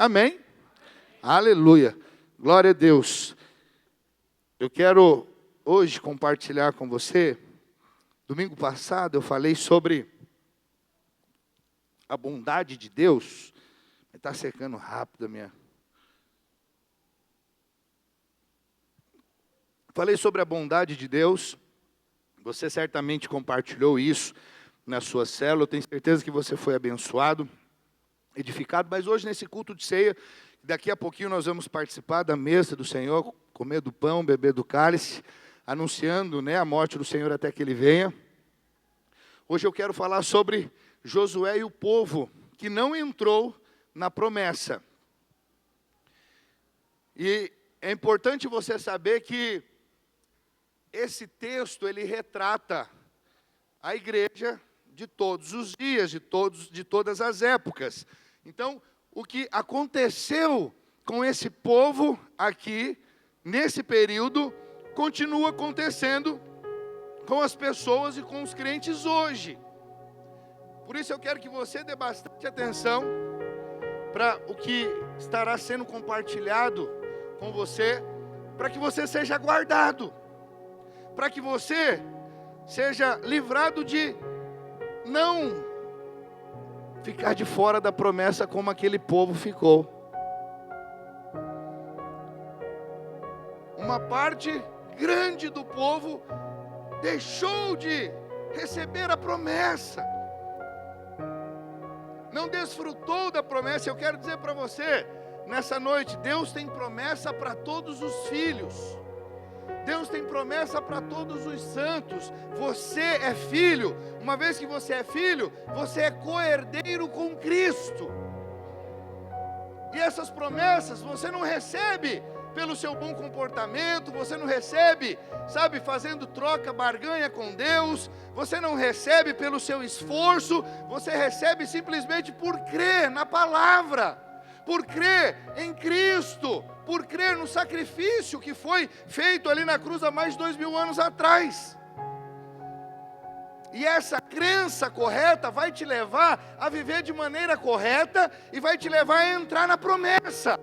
Amém? Aleluia. Glória a Deus. Eu quero hoje compartilhar com você. Domingo passado eu falei sobre a bondade de Deus. Está secando rápido a minha. Falei sobre a bondade de Deus. Você certamente compartilhou isso na sua célula. Eu tenho certeza que você foi abençoado, edificado. Mas hoje, nesse culto de ceia, daqui a pouquinho nós vamos participar da mesa do Senhor, comer do pão, beber do cálice, anunciando, a morte do Senhor até que Ele venha. Hoje eu quero falar sobre Josué e o povo que não entrou na promessa. E é importante você saber que esse texto, ele retrata a igreja de todos os dias, de todas as épocas. Então, o que aconteceu com esse povo aqui, nesse período, continua acontecendo com as pessoas e com os crentes hoje. Por isso eu quero que você dê bastante atenção para o que estará sendo compartilhado com você, para que você seja guardado, para que você seja livrado de não ficar de fora da promessa como aquele povo ficou. Uma parte grande do povo deixou de receber a promessa, não desfrutou da promessa. Eu quero dizer para você, nessa noite, Deus tem promessa para todos os filhos. Deus tem promessa para todos os santos. Você é filho. Uma vez que você é filho, você é co-herdeiro com Cristo. E essas promessas você não recebe pelo seu bom comportamento, você não recebe, fazendo troca, barganha com Deus, você não recebe pelo seu esforço, você recebe simplesmente por crer na palavra, por crer em Cristo, por crer no sacrifício que foi feito ali na cruz há mais de 2000 anos atrás. E essa crença correta vai te levar a viver de maneira correta e vai te levar a entrar na promessa.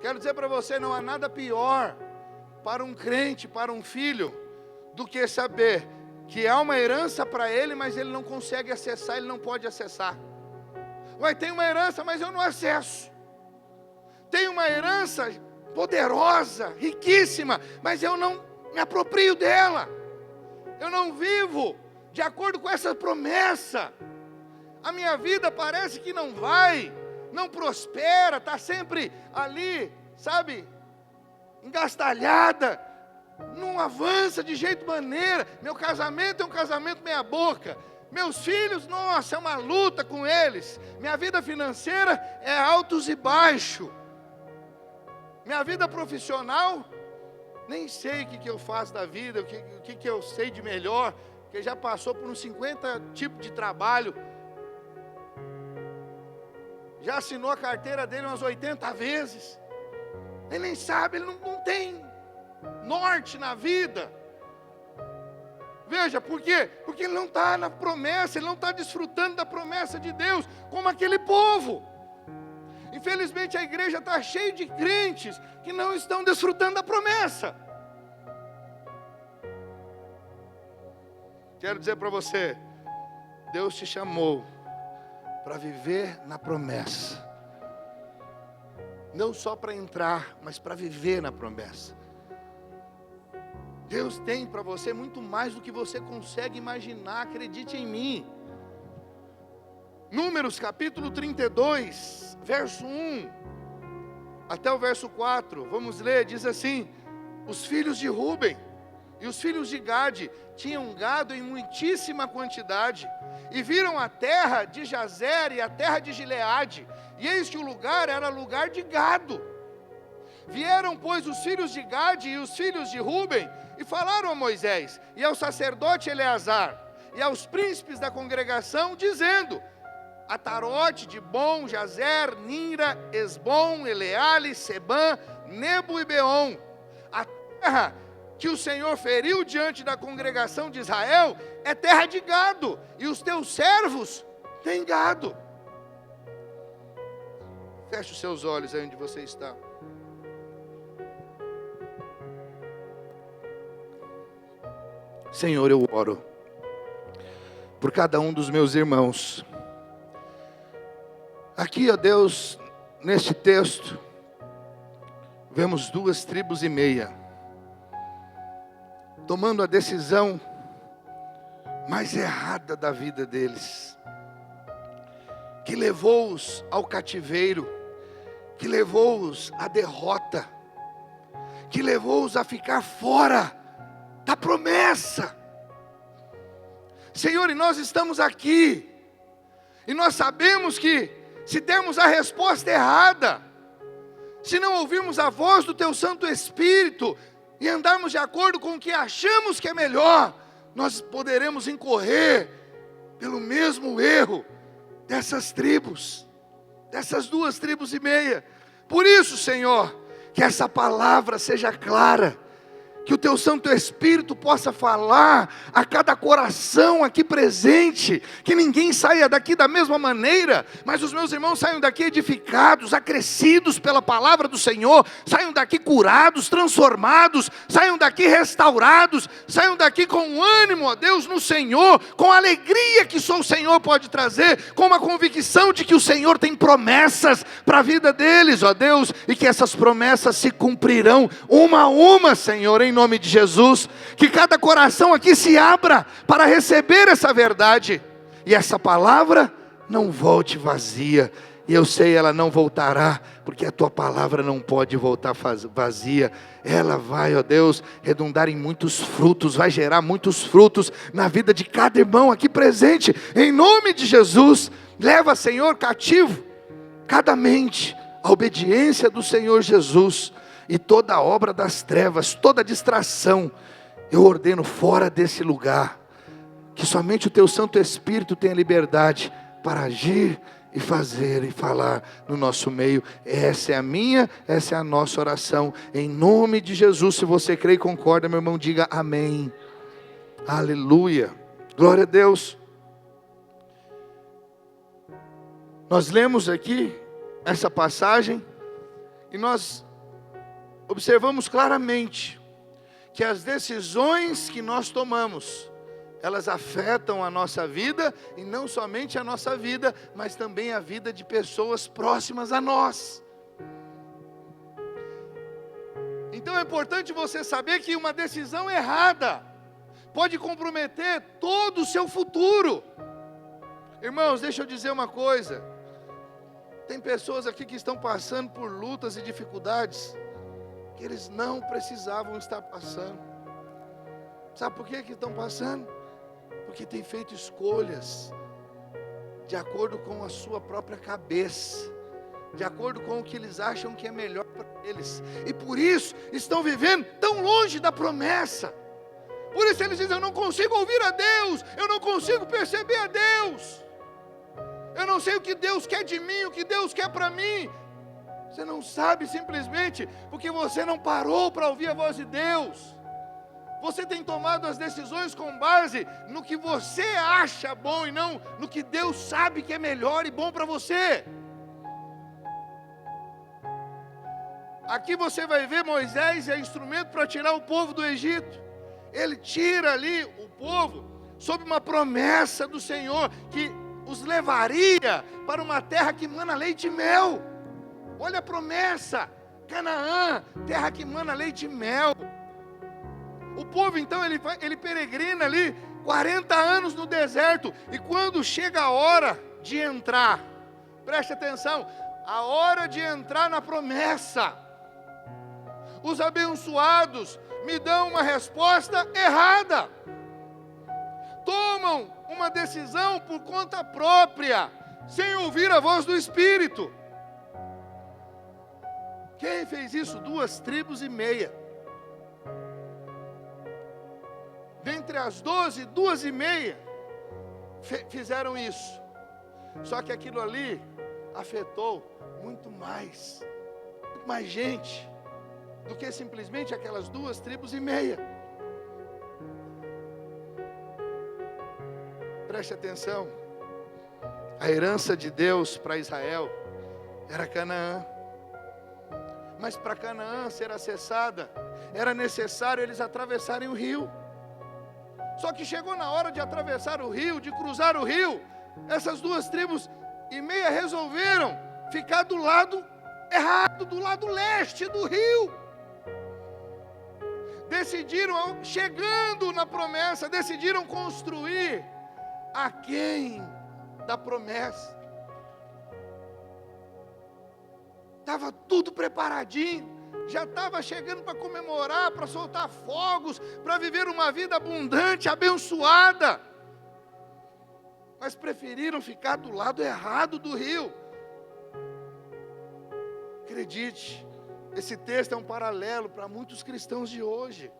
Quero dizer para você, não há nada pior para um crente, para um filho, do que saber que há uma herança para ele, mas ele não consegue acessar, ele não pode acessar. Tem uma herança, mas eu não acesso. Tem uma herança poderosa, riquíssima, mas eu não me aproprio dela. Eu não vivo de acordo com essa promessa. A minha vida parece que não vai, não prospera, está sempre ali, engastalhada, não avança de jeito maneira. Meu casamento é um casamento meia boca. Meus filhos, nossa, é uma luta com eles. Minha vida financeira é altos e baixos. Minha vida profissional, nem sei o que eu faço da vida, o que eu sei de melhor, que já passou por uns 50 tipos de trabalho. Já assinou a carteira dele umas 80 vezes. Ele nem sabe, ele não tem norte na vida. Veja, por quê? Porque ele não está na promessa, ele não está desfrutando da promessa de Deus, como aquele povo. Infelizmente a igreja está cheia de crentes que não estão desfrutando da promessa. Quero dizer para você, Deus te chamou para viver na promessa. Não só para entrar, mas para viver na promessa. Deus tem para você muito mais do que você consegue imaginar, acredite em mim. Números capítulo 32, verso 1 até o verso 4, vamos ler, diz assim: os filhos de Ruben e os filhos de Gade tinham gado em muitíssima quantidade, e viram a terra de Jazer e a terra de Gileade, e eis que o lugar era lugar de gado. Vieram, pois, os filhos de Gade e os filhos de Ruben, e falaram a Moisés, e ao sacerdote Eleazar, e aos príncipes da congregação, dizendo: Atarote, Dibon, Jazer, Nira, Esbom, Eleale, Sebã, Nebo e Beon, a terra que o Senhor feriu diante da congregação de Israel é terra de gado, e os teus servos têm gado. Feche os seus olhos aí onde você está. Senhor, eu oro por cada um dos meus irmãos. Aqui, ó Deus, neste texto, vemos 2,5 tribos tomando a decisão mais errada da vida deles, que levou-os ao cativeiro, que levou-os à derrota, que levou-os a ficar fora da promessa. Senhor, e nós estamos aqui, e nós sabemos que se dermos a resposta errada, se não ouvirmos a voz do Teu Santo Espírito, e andarmos de acordo com o que achamos que é melhor, nós poderemos incorrer pelo mesmo erro dessas tribos, dessas 2,5 tribos. Por isso, Senhor, que essa palavra seja clara, que o Teu Santo Espírito possa falar a cada coração aqui presente, que ninguém saia daqui da mesma maneira, mas os meus irmãos saiam daqui edificados, acrescidos pela palavra do Senhor, saiam daqui curados, transformados, saiam daqui restaurados, saiam daqui com ânimo, ó Deus, no Senhor, com a alegria que só o Senhor pode trazer, com uma convicção de que o Senhor tem promessas para a vida deles, ó Deus, e que essas promessas se cumprirão uma a uma, Senhor, em nome de Jesus. Que cada coração aqui se abra para receber essa verdade, e essa palavra não volte vazia. E eu sei, ela não voltará, porque a Tua palavra não pode voltar vazia. Ela vai, ó Deus, redundar em muitos frutos, vai gerar muitos frutos na vida de cada irmão aqui presente, em nome de Jesus. Leva, Senhor, cativo cada mente à obediência do Senhor Jesus, e toda obra das trevas, toda distração, eu ordeno fora desse lugar. Que somente o Teu Santo Espírito tenha liberdade para agir e fazer e falar no nosso meio. Essa é a minha, essa é a nossa oração, em nome de Jesus. Se você crê e concorda, meu irmão, diga amém. Aleluia, glória a Deus. Nós lemos aqui essa passagem e nós observamos claramente que as decisões que nós tomamos, elas afetam a nossa vida, e não somente a nossa vida, mas também a vida de pessoas próximas a nós. Então é importante você saber que uma decisão errada pode comprometer todo o seu futuro. Irmãos, deixa eu dizer uma coisa. Tem pessoas aqui que estão passando por lutas e dificuldades que eles não precisavam estar passando. Sabe por que estão passando? Porque têm feito escolhas de acordo com a sua própria cabeça, de acordo com o que eles acham que é melhor para eles, e por isso estão vivendo tão longe da promessa. Por isso eles dizem: eu não consigo ouvir a Deus, eu não consigo perceber a Deus, eu não sei o que Deus quer de mim, o que Deus quer para mim. Você não sabe simplesmente porque você não parou para ouvir a voz de Deus. Você tem tomado as decisões com base no que você acha bom e não no que Deus sabe que é melhor e bom para você. Aqui você vai ver Moisés é instrumento para tirar o povo do Egito. Ele tira ali o povo sob uma promessa do Senhor que os levaria para uma terra que mana leite e mel. Olha a promessa, Canaã, terra que mana leite e mel. O povo então, ele peregrina ali 40 anos no deserto, e quando chega a hora de entrar, preste atenção, a hora de entrar na promessa, os abençoados me dão uma resposta errada, tomam uma decisão por conta própria, sem ouvir a voz do Espírito. Quem fez isso? 2,5 tribos. Dentre as 12, 2,5 fizeram isso. Só que aquilo ali afetou muito mais gente do que simplesmente aquelas 2,5 tribos. Preste atenção. A herança de Deus para Israel era Canaã. Mas para Canaã ser acessada, era necessário eles atravessarem o rio. Só que chegou na hora de atravessar o rio, de cruzar o rio, essas duas tribos e meia resolveram ficar do lado errado, do lado leste do rio. Decidiram, chegando na promessa, decidiram construir aquém da promessa. Estava tudo preparadinho, já estava chegando para comemorar, para soltar fogos, para viver uma vida abundante, abençoada. Mas preferiram ficar do lado errado do rio. Acredite, esse texto é um paralelo para muitos cristãos de hoje.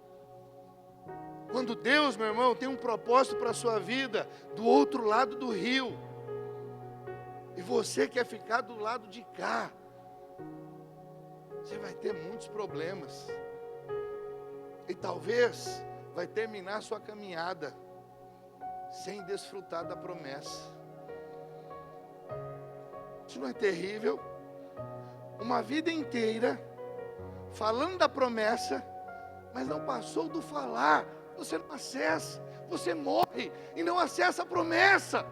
Quando Deus, meu irmão, tem um propósito para a sua vida, do outro lado do rio, e você quer ficar do lado de cá, você vai ter muitos problemas. E talvez vai terminar sua caminhada sem desfrutar da promessa. Isso não é terrível? Uma vida inteira falando da promessa, mas não passou do falar. Você não acessa, você morre e não acessa a promessa.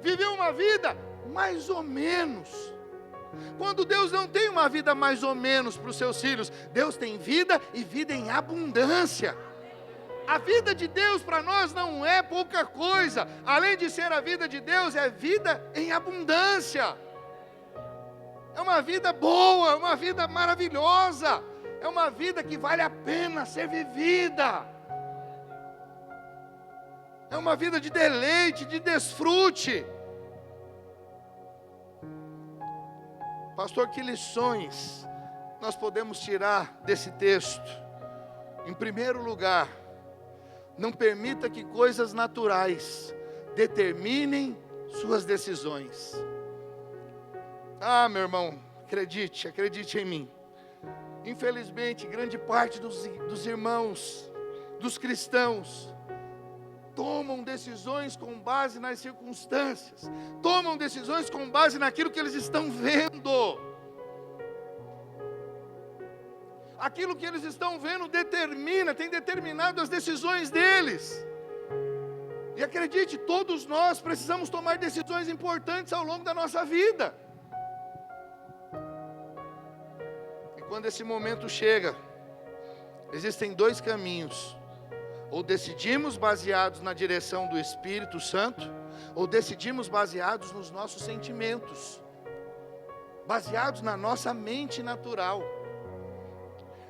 Viveu uma vida mais ou menos. Quando Deus não tem uma vida mais ou menos para os seus filhos, Deus tem vida e vida em abundância. A vida de Deus para nós não é pouca coisa. Além de ser a vida de Deus, é vida em abundância. É uma vida boa, é uma vida maravilhosa. É uma vida que vale a pena ser vivida. É uma vida de deleite, de desfrute. Pastor, que lições nós podemos tirar desse texto? Em primeiro lugar, não permita que coisas naturais determinem suas decisões. Ah, meu irmão, acredite em mim. Infelizmente, grande parte dos irmãos, dos cristãos, tomam decisões com base nas circunstâncias, tomam decisões com base naquilo que eles estão vendo. Aquilo que eles estão vendo tem determinado as decisões deles. E acredite, todos nós precisamos tomar decisões importantes ao longo da nossa vida. E quando esse momento chega, existem dois caminhos. Ou decidimos baseados na direção do Espírito Santo, ou decidimos baseados nos nossos sentimentos, baseados na nossa mente natural.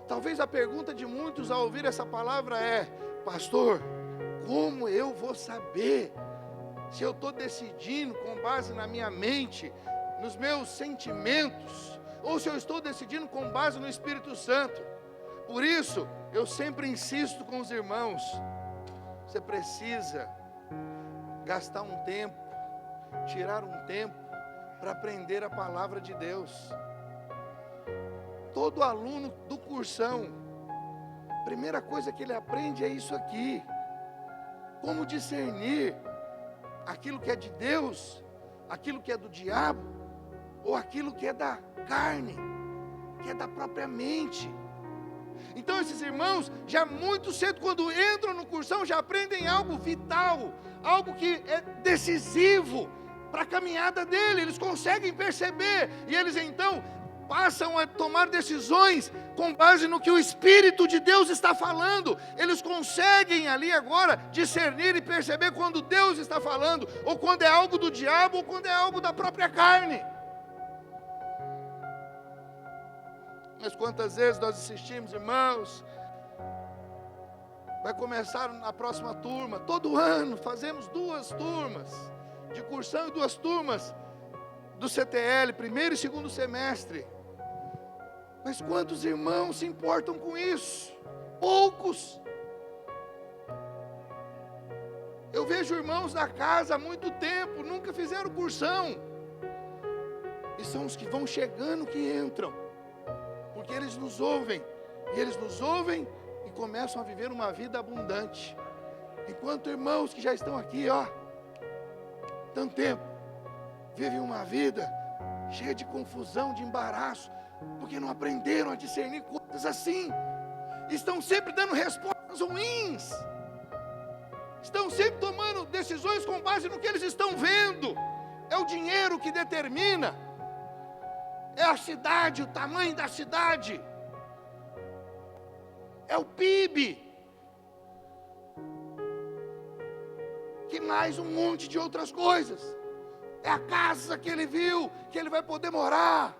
Talvez a pergunta de muitos ao ouvir essa palavra é: pastor, como eu vou saber se eu estou decidindo com base na minha mente, nos meus sentimentos, ou se eu estou decidindo com base no Espírito Santo? Por isso, eu sempre insisto com os irmãos, você precisa gastar um tempo, tirar um tempo para aprender a palavra de Deus. Todo aluno do cursão, a primeira coisa que ele aprende é isso aqui. Como discernir aquilo que é de Deus, aquilo que é do diabo, ou aquilo que é da carne, que é da própria mente. Então esses irmãos, já muito cedo, quando entram no cursão, já aprendem algo vital, algo que é decisivo para a caminhada dele. Eles conseguem perceber, e eles então passam a tomar decisões com base no que o Espírito de Deus está falando. Eles conseguem ali agora discernir e perceber quando Deus está falando, ou quando é algo do diabo, ou quando é algo da própria carne. Mas quantas vezes nós assistimos, irmãos, vai começar na próxima turma, todo ano fazemos 2 turmas de cursão e 2 turmas do CTL, primeiro e segundo semestre. Mas quantos irmãos se importam com isso? Poucos. Eu vejo irmãos da casa há muito tempo, nunca fizeram cursão, e são os que vão chegando que entram. Porque eles nos ouvem, e eles nos ouvem e começam a viver uma vida abundante. Enquanto irmãos que já estão aqui, tanto tempo, vivem uma vida cheia de confusão, de embaraço, porque não aprenderam a discernir coisas assim. Estão sempre dando respostas ruins. Estão sempre tomando decisões com base no que eles estão vendo. É o dinheiro que determina. É a cidade, o tamanho da cidade. É o PIB. Que mais um monte de outras coisas. É a casa que ele viu, que ele vai poder morar.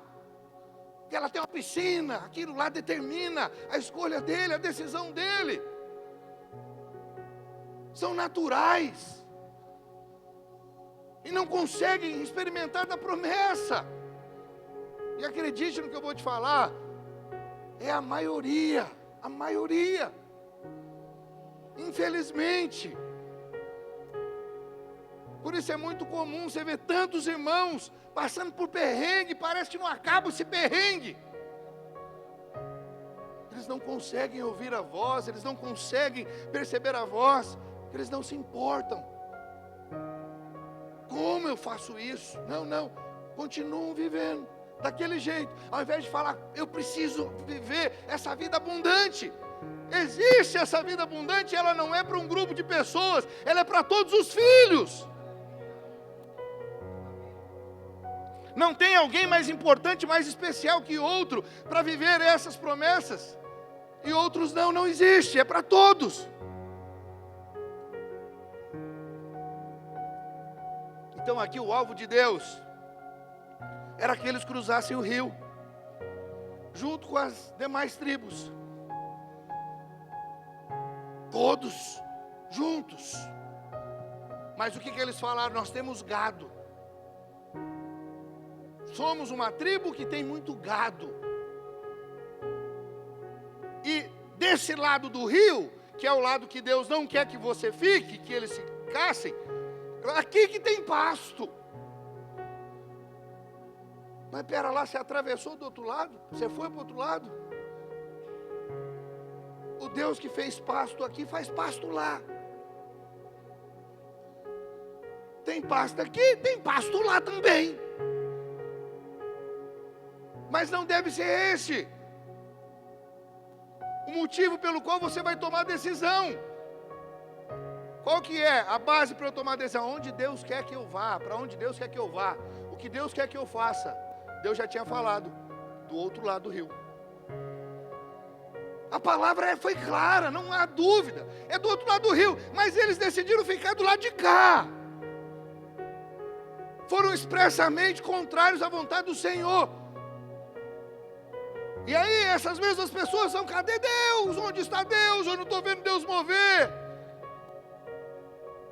Que ela tem uma piscina. Aquilo lá determina a escolha dele, a decisão dele. São naturais. E não conseguem experimentar da promessa. E acredite no que eu vou te falar. É a maioria. A maioria. Infelizmente. Por isso é muito comum você ver tantos irmãos passando por perrengue, parece que não acaba esse perrengue. Eles não conseguem ouvir a voz, eles não conseguem perceber a voz, eles não se importam. Como eu faço isso? Não, continuam vivendo daquele jeito. Ao invés de falar, eu preciso viver essa vida abundante. Existe essa vida abundante, ela não é para um grupo de pessoas, ela é para todos os filhos. Não tem alguém mais importante, mais especial que outro para viver essas promessas. E outros não existe, é para todos. Então aqui o alvo de Deus era que eles cruzassem o rio, junto com as demais tribos. Todos juntos. Mas o que eles falaram? Nós temos gado. Somos uma tribo que tem muito gado. E desse lado do rio, que é o lado que Deus não quer que você fique, que eles se cassem, aqui que tem pasto. Mas pera lá, você atravessou do outro lado? Você foi para o outro lado? O Deus que fez pasto aqui, faz pasto lá. Tem pasto aqui, tem pasto lá também. Mas não deve ser esse o motivo pelo qual você vai tomar a decisão. Qual que é a base para eu tomar a decisão? Onde Deus quer que eu vá? Para onde Deus quer que eu vá? O que Deus quer que eu faça? Deus já tinha falado, do outro lado do rio. A palavra foi clara, não há dúvida. É do outro lado do rio, mas eles decidiram ficar do lado de cá. Foram expressamente contrários à vontade do Senhor. E aí essas mesmas pessoas são, cadê Deus? Onde está Deus? Eu não estou vendo Deus mover.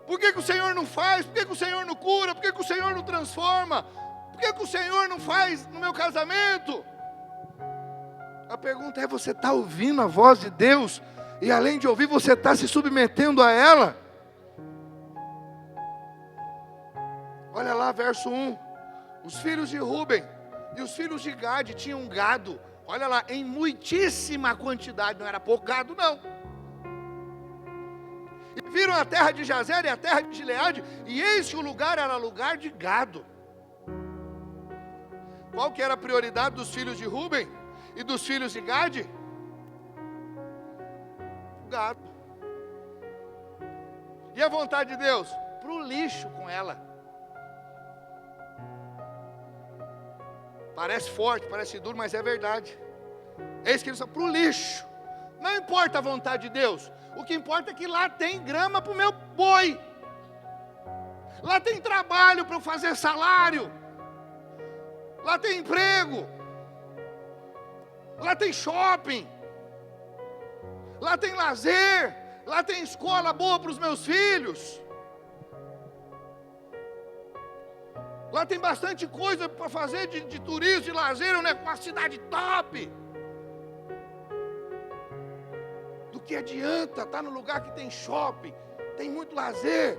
Por que o Senhor não faz? Por que o Senhor não cura? Por que o Senhor não transforma? Por que o Senhor não faz no meu casamento? A pergunta é, você está ouvindo a voz de Deus? E além de ouvir, você está se submetendo a ela? Olha lá, verso 1. Os filhos de Ruben e os filhos de Gade tinham gado. Olha lá, em muitíssima quantidade, não era pouco gado não. E viram a terra de Jazer e a terra de Gileade, e eis que o lugar era lugar de gado. Qual que era a prioridade dos filhos de Ruben e dos filhos de Gade? O gado. E a vontade de Deus? Para o lixo com ela. Parece forte, parece duro, mas é verdade. É isso que eles falam, para o lixo. Não importa a vontade de Deus. O que importa é que lá tem grama para o meu boi. Lá tem trabalho para eu fazer salário. Lá tem emprego. Lá tem shopping. Lá tem lazer. Lá tem escola boa para os meus filhos. Lá tem bastante coisa para fazer de turismo, de lazer, uma cidade top. Do que adianta estar no lugar que tem shopping, tem muito lazer,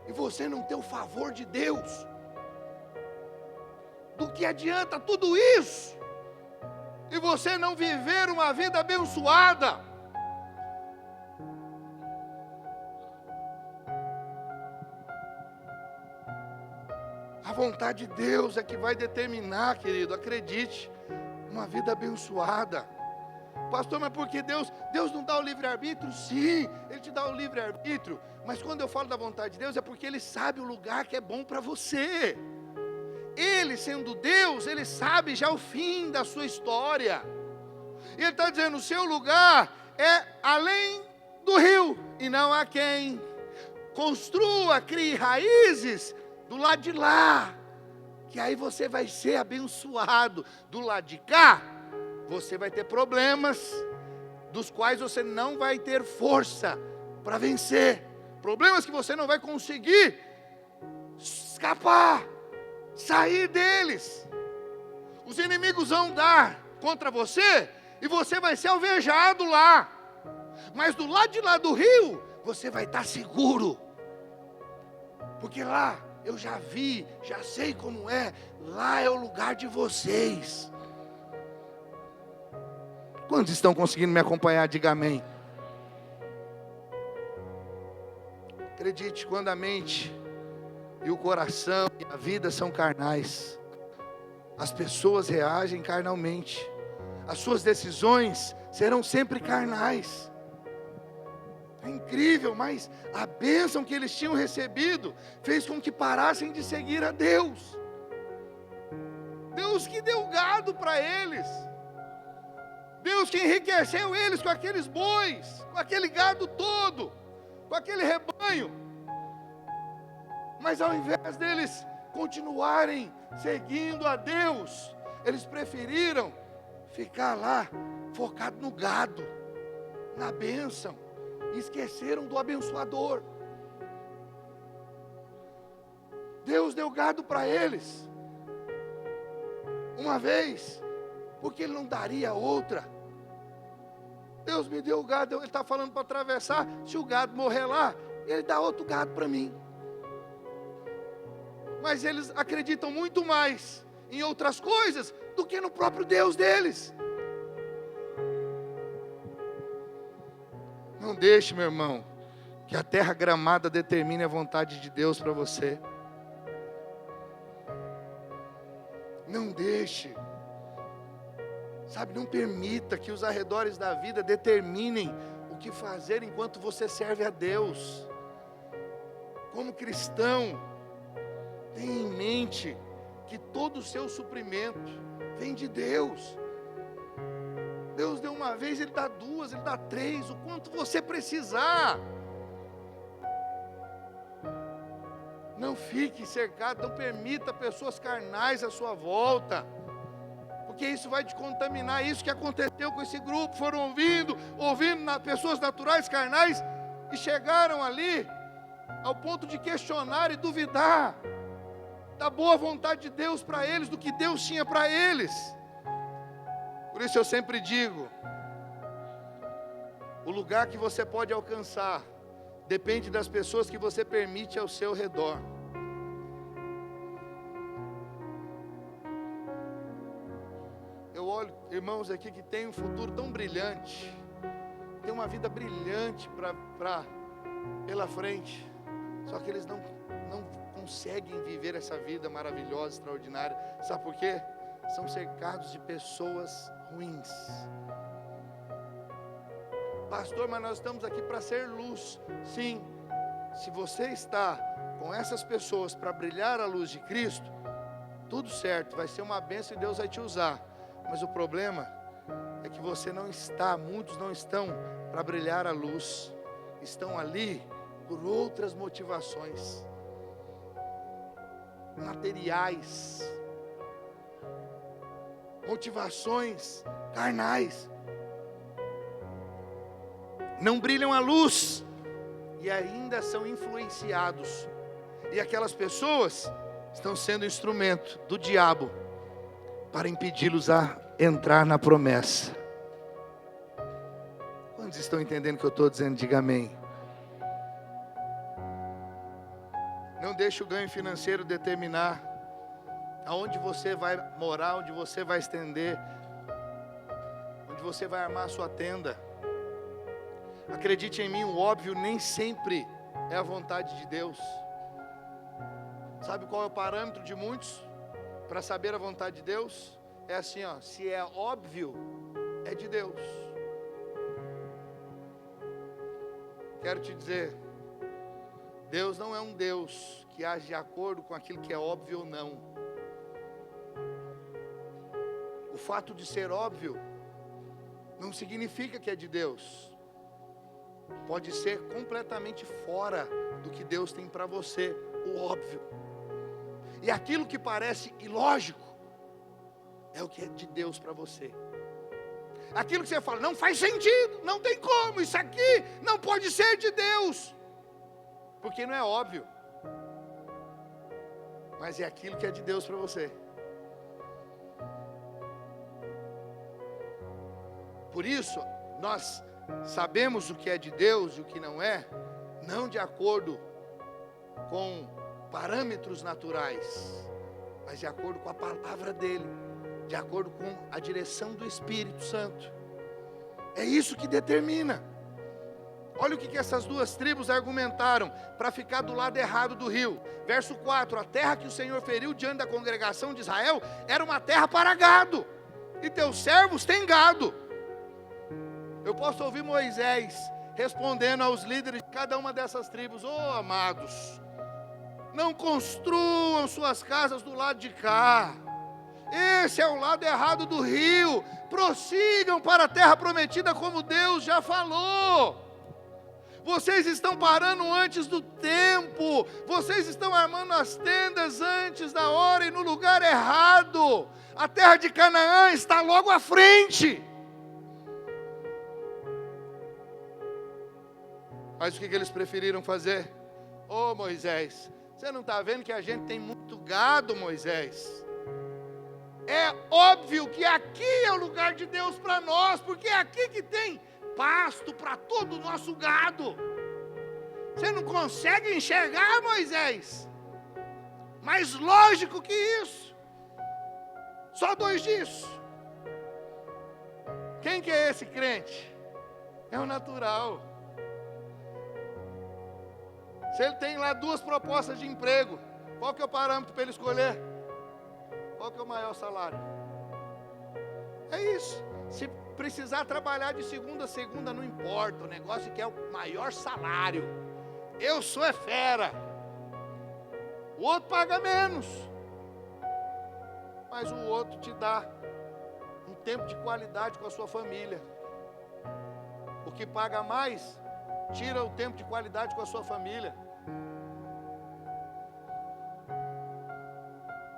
e você não ter o favor de Deus? Do que adianta tudo isso, e você não viver uma vida abençoada? A A vontade de Deus é que vai determinar, querido, acredite, uma vida abençoada. Pastor, mas por que Deus não dá o livre-arbítrio? Sim, Ele te dá o livre-arbítrio, mas quando eu falo da vontade de Deus, é porque Ele sabe o lugar que é bom para você. Ele, sendo Deus, Ele sabe já o fim da sua história. E Ele está dizendo, o seu lugar é além do rio, e não aquém. Construa, crie raízes do lado de lá, que aí você vai ser abençoado. Do lado de cá, você vai ter problemas, dos quais você não vai ter força para vencer. Problemas que você não vai conseguir escapar, sair deles. Os inimigos vão dar contra você, e você vai ser alvejado lá. Mas do lado de lá do rio, você vai estar seguro. Porque lá, eu já vi, já sei como é. Lá é o lugar de vocês. Quantos estão conseguindo me acompanhar? Diga amém. Acredite, quando a mente e o coração e a vida são carnais, as pessoas reagem carnalmente. As suas decisões serão sempre carnais. É incrível, mas a bênção que eles tinham recebido fez com que parassem de seguir a Deus. Deus que deu gado para eles. Deus que enriqueceu eles com aqueles bois, com aquele gado todo, com aquele rebanho. Mas ao invés deles continuarem seguindo a Deus, eles preferiram ficar lá, focado no gado, na bênção, e esqueceram do abençoador. Deus deu gado para eles, uma vez, porque Ele não daria outra. Deus me deu o gado, Ele está falando para atravessar, se o gado morrer lá, Ele dá outro gado para mim. Mas eles acreditam muito mais em outras coisas do que no próprio Deus deles. Não deixe, meu irmão, que a terra gramada determine a vontade de Deus para você. Não deixe. Sabe, não permita que os arredores da vida determinem o que fazer enquanto você serve a Deus. Como cristão, tenha em mente que todo o seu suprimento vem de Deus. Deus deu uma vez, Ele dá duas, Ele dá três, o quanto você precisar. Não fique cercado, não permita pessoas carnais à sua volta, porque isso vai te contaminar. Isso que aconteceu com esse grupo, foram ouvindo pessoas naturais, carnais, e chegaram ali ao ponto de questionar e duvidar da boa vontade de Deus para eles, do que Deus tinha para eles. Por isso eu sempre digo, o lugar que você pode alcançar depende das pessoas que você permite ao seu redor. Eu olho irmãos aqui que têm um futuro tão brilhante, tem uma vida brilhante pela frente, só que eles não conseguem viver essa vida maravilhosa, extraordinária. Sabe por quê? São cercados de pessoas ruins. Pastor, mas nós estamos aqui para ser luz. Sim, se você está com essas pessoas para brilhar a luz de Cristo, tudo certo, vai ser uma bênção e Deus vai te usar. Mas o problema é que muitos não estão para brilhar a luz, estão ali por outras motivações materiais, motivações carnais, não brilham a luz e ainda são influenciados, e aquelas pessoas estão sendo instrumento do diabo para impedi-los a entrar na promessa. Quantos estão entendendo o que eu estou dizendo? Diga amém. Não deixe o ganho financeiro determinar aonde você vai morar, onde você vai estender, onde você vai armar a sua tenda. Acredite em mim, o óbvio nem sempre é a vontade de Deus. Sabe qual é o parâmetro de muitos para saber a vontade de Deus? É assim, ó, se é óbvio, é de Deus. Quero te dizer, Deus não é um Deus que age de acordo com aquilo que é óbvio ou não. O fato de ser óbvio não significa que é de Deus. Pode ser completamente fora do que Deus tem para você, o óbvio. E aquilo que parece ilógico é o que é de Deus para você. Aquilo que você fala, não faz sentido, não tem como, isso aqui não pode ser de Deus, porque não é óbvio, mas é aquilo que é de Deus para você. Por isso, nós sabemos o que é de Deus e o que não é, não de acordo com parâmetros naturais, mas de acordo com a palavra dele, de acordo com a direção do Espírito Santo. É isso que determina. Olha o que essas duas tribos argumentaram para ficar do lado errado do rio. Verso 4: a terra que o Senhor feriu diante da congregação de Israel era uma terra para gado, e teus servos têm gado. Eu posso ouvir Moisés respondendo aos líderes de cada uma dessas tribos: oh amados, não construam suas casas do lado de cá, esse é o lado errado do rio, prossigam para a terra prometida como Deus já falou. Vocês estão parando antes do tempo, vocês estão armando as tendas antes da hora e no lugar errado. A terra de Canaã está logo à frente. Mas o que eles preferiram fazer? Ô Moisés, você não está vendo que a gente tem muito gado, Moisés? É óbvio que aqui é o lugar de Deus para nós, porque é aqui que tem pasto para todo o nosso gado. Você não consegue enxergar, Moisés? Mais lógico que isso. Só dois disso. Quem que é esse crente? É o natural. Se ele tem lá duas propostas de emprego, qual que é o parâmetro para ele escolher? Qual que é o maior salário? É isso. Se precisar trabalhar de segunda a segunda, não importa. O negócio é que é o maior salário. Eu sou fera. O outro paga menos, mas o outro te dá um tempo de qualidade com a sua família. O que paga mais, tira o tempo de qualidade com a sua família.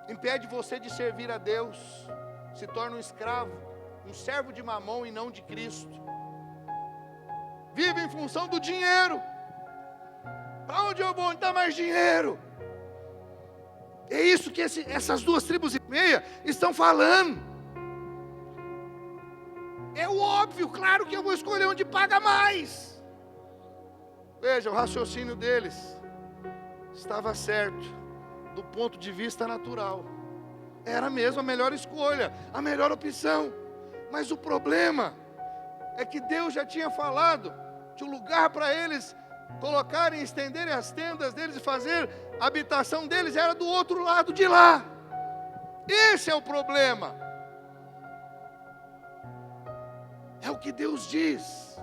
Impede você de servir a Deus. Se torna um escravo, um servo de Mamon e não de Cristo. Vive em função do dinheiro. Para onde eu vou? Onde está mais dinheiro? É isso que essas duas tribos e meia estão falando. É o óbvio, claro que eu vou escolher onde paga mais. Veja, o raciocínio deles estava certo do ponto de vista natural. Era mesmo a melhor escolha, a melhor opção. Mas o problema é que Deus já tinha falado de um lugar para eles colocarem, estenderem as tendas deles e fazer a habitação deles era do outro lado de lá. Esse é o problema. É o que Deus diz,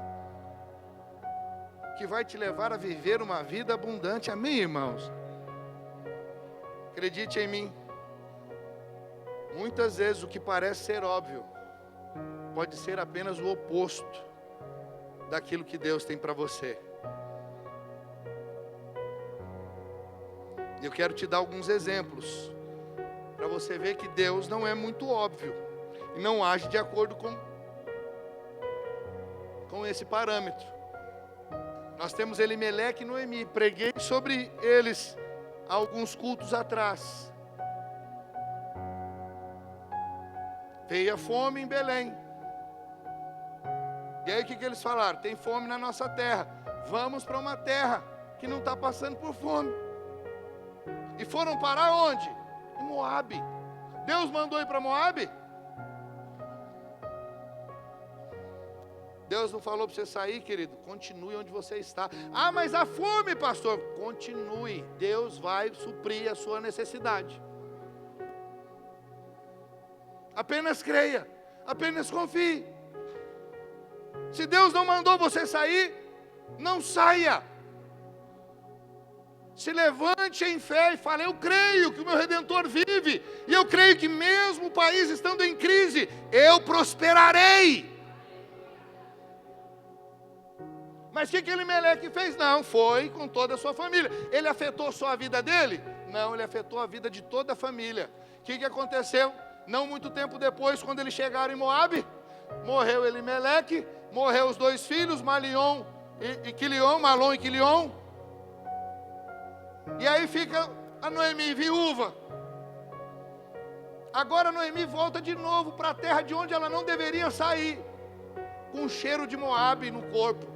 que vai te levar a viver uma vida abundante. Amém, irmãos? Acredite em mim. Muitas vezes o que parece ser óbvio pode ser apenas o oposto daquilo que Deus tem para você. Eu quero te dar alguns exemplos para você ver que Deus não é muito óbvio e não age de acordo com esse parâmetro. Nós temos Elimeleque e Noemi. Preguei sobre eles há alguns cultos atrás. Veio a fome em Belém. E aí o que eles falaram? Tem fome na nossa terra. Vamos para uma terra que não está passando por fome. E foram parar onde? Em Moabe. Deus mandou ir para Moabe? Deus não falou para você sair, querido? Continue onde você está. Ah, mas a fome, pastor. Continue. Deus vai suprir a sua necessidade. Apenas creia. Apenas confie. Se Deus não mandou você sair, não saia. Se levante em fé e fale: eu creio que o meu Redentor vive, e eu creio que mesmo o país estando em crise, eu prosperarei. Mas o que Elimeleque fez? Não, foi com toda a sua família. Ele afetou só a vida dele? Não, ele afetou a vida de toda a família. O que aconteceu? Não muito tempo depois, quando eles chegaram em Moabe, morreu Elimeleque, morreu os 2 filhos, Malom e Quilion. E aí fica a Noemi viúva. Agora Noemi volta de novo para a terra de onde ela não deveria sair, com cheiro de Moabe no corpo,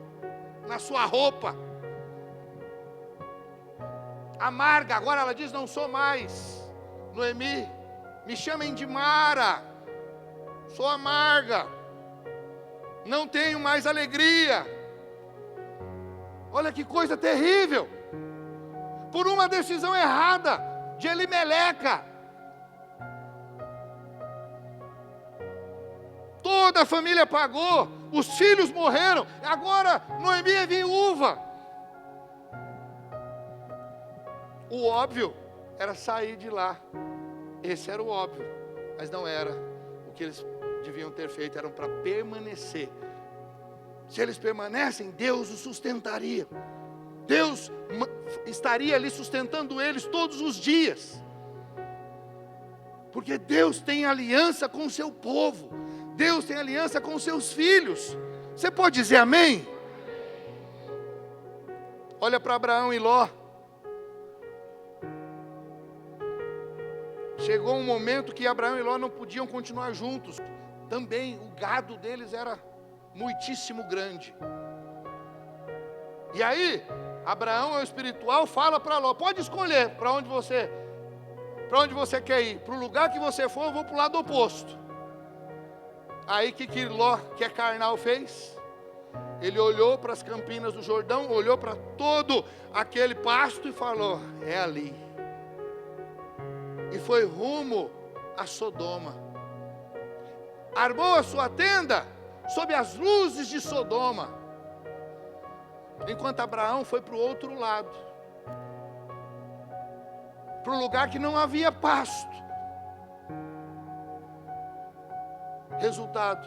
na sua roupa. Amarga, agora ela diz: não sou mais Noemi, me chamem de Mara, sou amarga, não tenho mais alegria. Olha que coisa terrível. Por uma decisão errada de Elimeleca, toda a família pagou, os filhos morreram, agora Noemi é viúva. O óbvio era sair de lá, esse era o óbvio, mas não era o que eles deviam ter feito, eram para permanecer. Se eles permanecem, Deus os sustentaria. Deus estaria ali sustentando eles todos os dias. Porque Deus tem aliança com o seu povo. Deus tem aliança com os seus filhos. Você pode dizer amém? Olha para Abraão e Ló. Chegou um momento que Abraão e Ló não podiam continuar juntos. Também o gado deles era muitíssimo grande. E aí, Abraão é o espiritual, fala para Ló: pode escolher para onde você quer ir. Para o lugar que você for, eu vou para o lado oposto. Aí o que Ló, que é carnal, fez? Ele olhou para as campinas do Jordão, olhou para todo aquele pasto e falou: é ali. E foi rumo a Sodoma. Armou a sua tenda sob as luzes de Sodoma. Enquanto Abraão foi para o outro lado, para o lugar que não havia pasto. Resultado: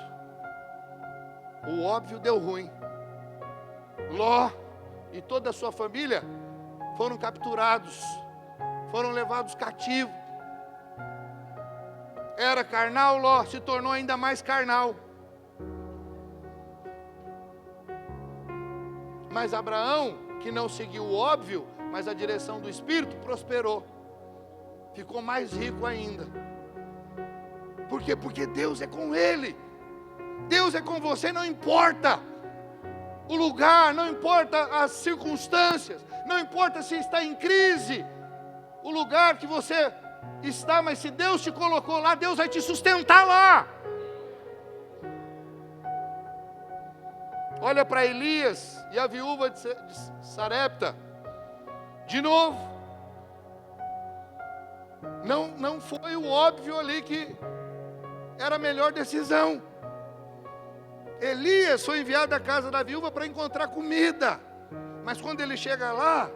o óbvio deu ruim. Ló e toda a sua família foram capturados, foram levados cativos. Era carnal, Ló se tornou ainda mais carnal. Mas Abraão, que não seguiu o óbvio, mas a direção do Espírito, prosperou. Ficou mais rico ainda. Por quê? Porque Deus é com ele. Deus é com você, não importa o lugar, não importa as circunstâncias, não importa se está em crise, o lugar que você está, mas se Deus te colocou lá, Deus vai te sustentar lá. Olha para Elias e a viúva de Sarepta. De novo. Não foi o óbvio ali que era a melhor decisão. Elias foi enviado à casa da viúva para encontrar comida. Mas quando ele chega lá,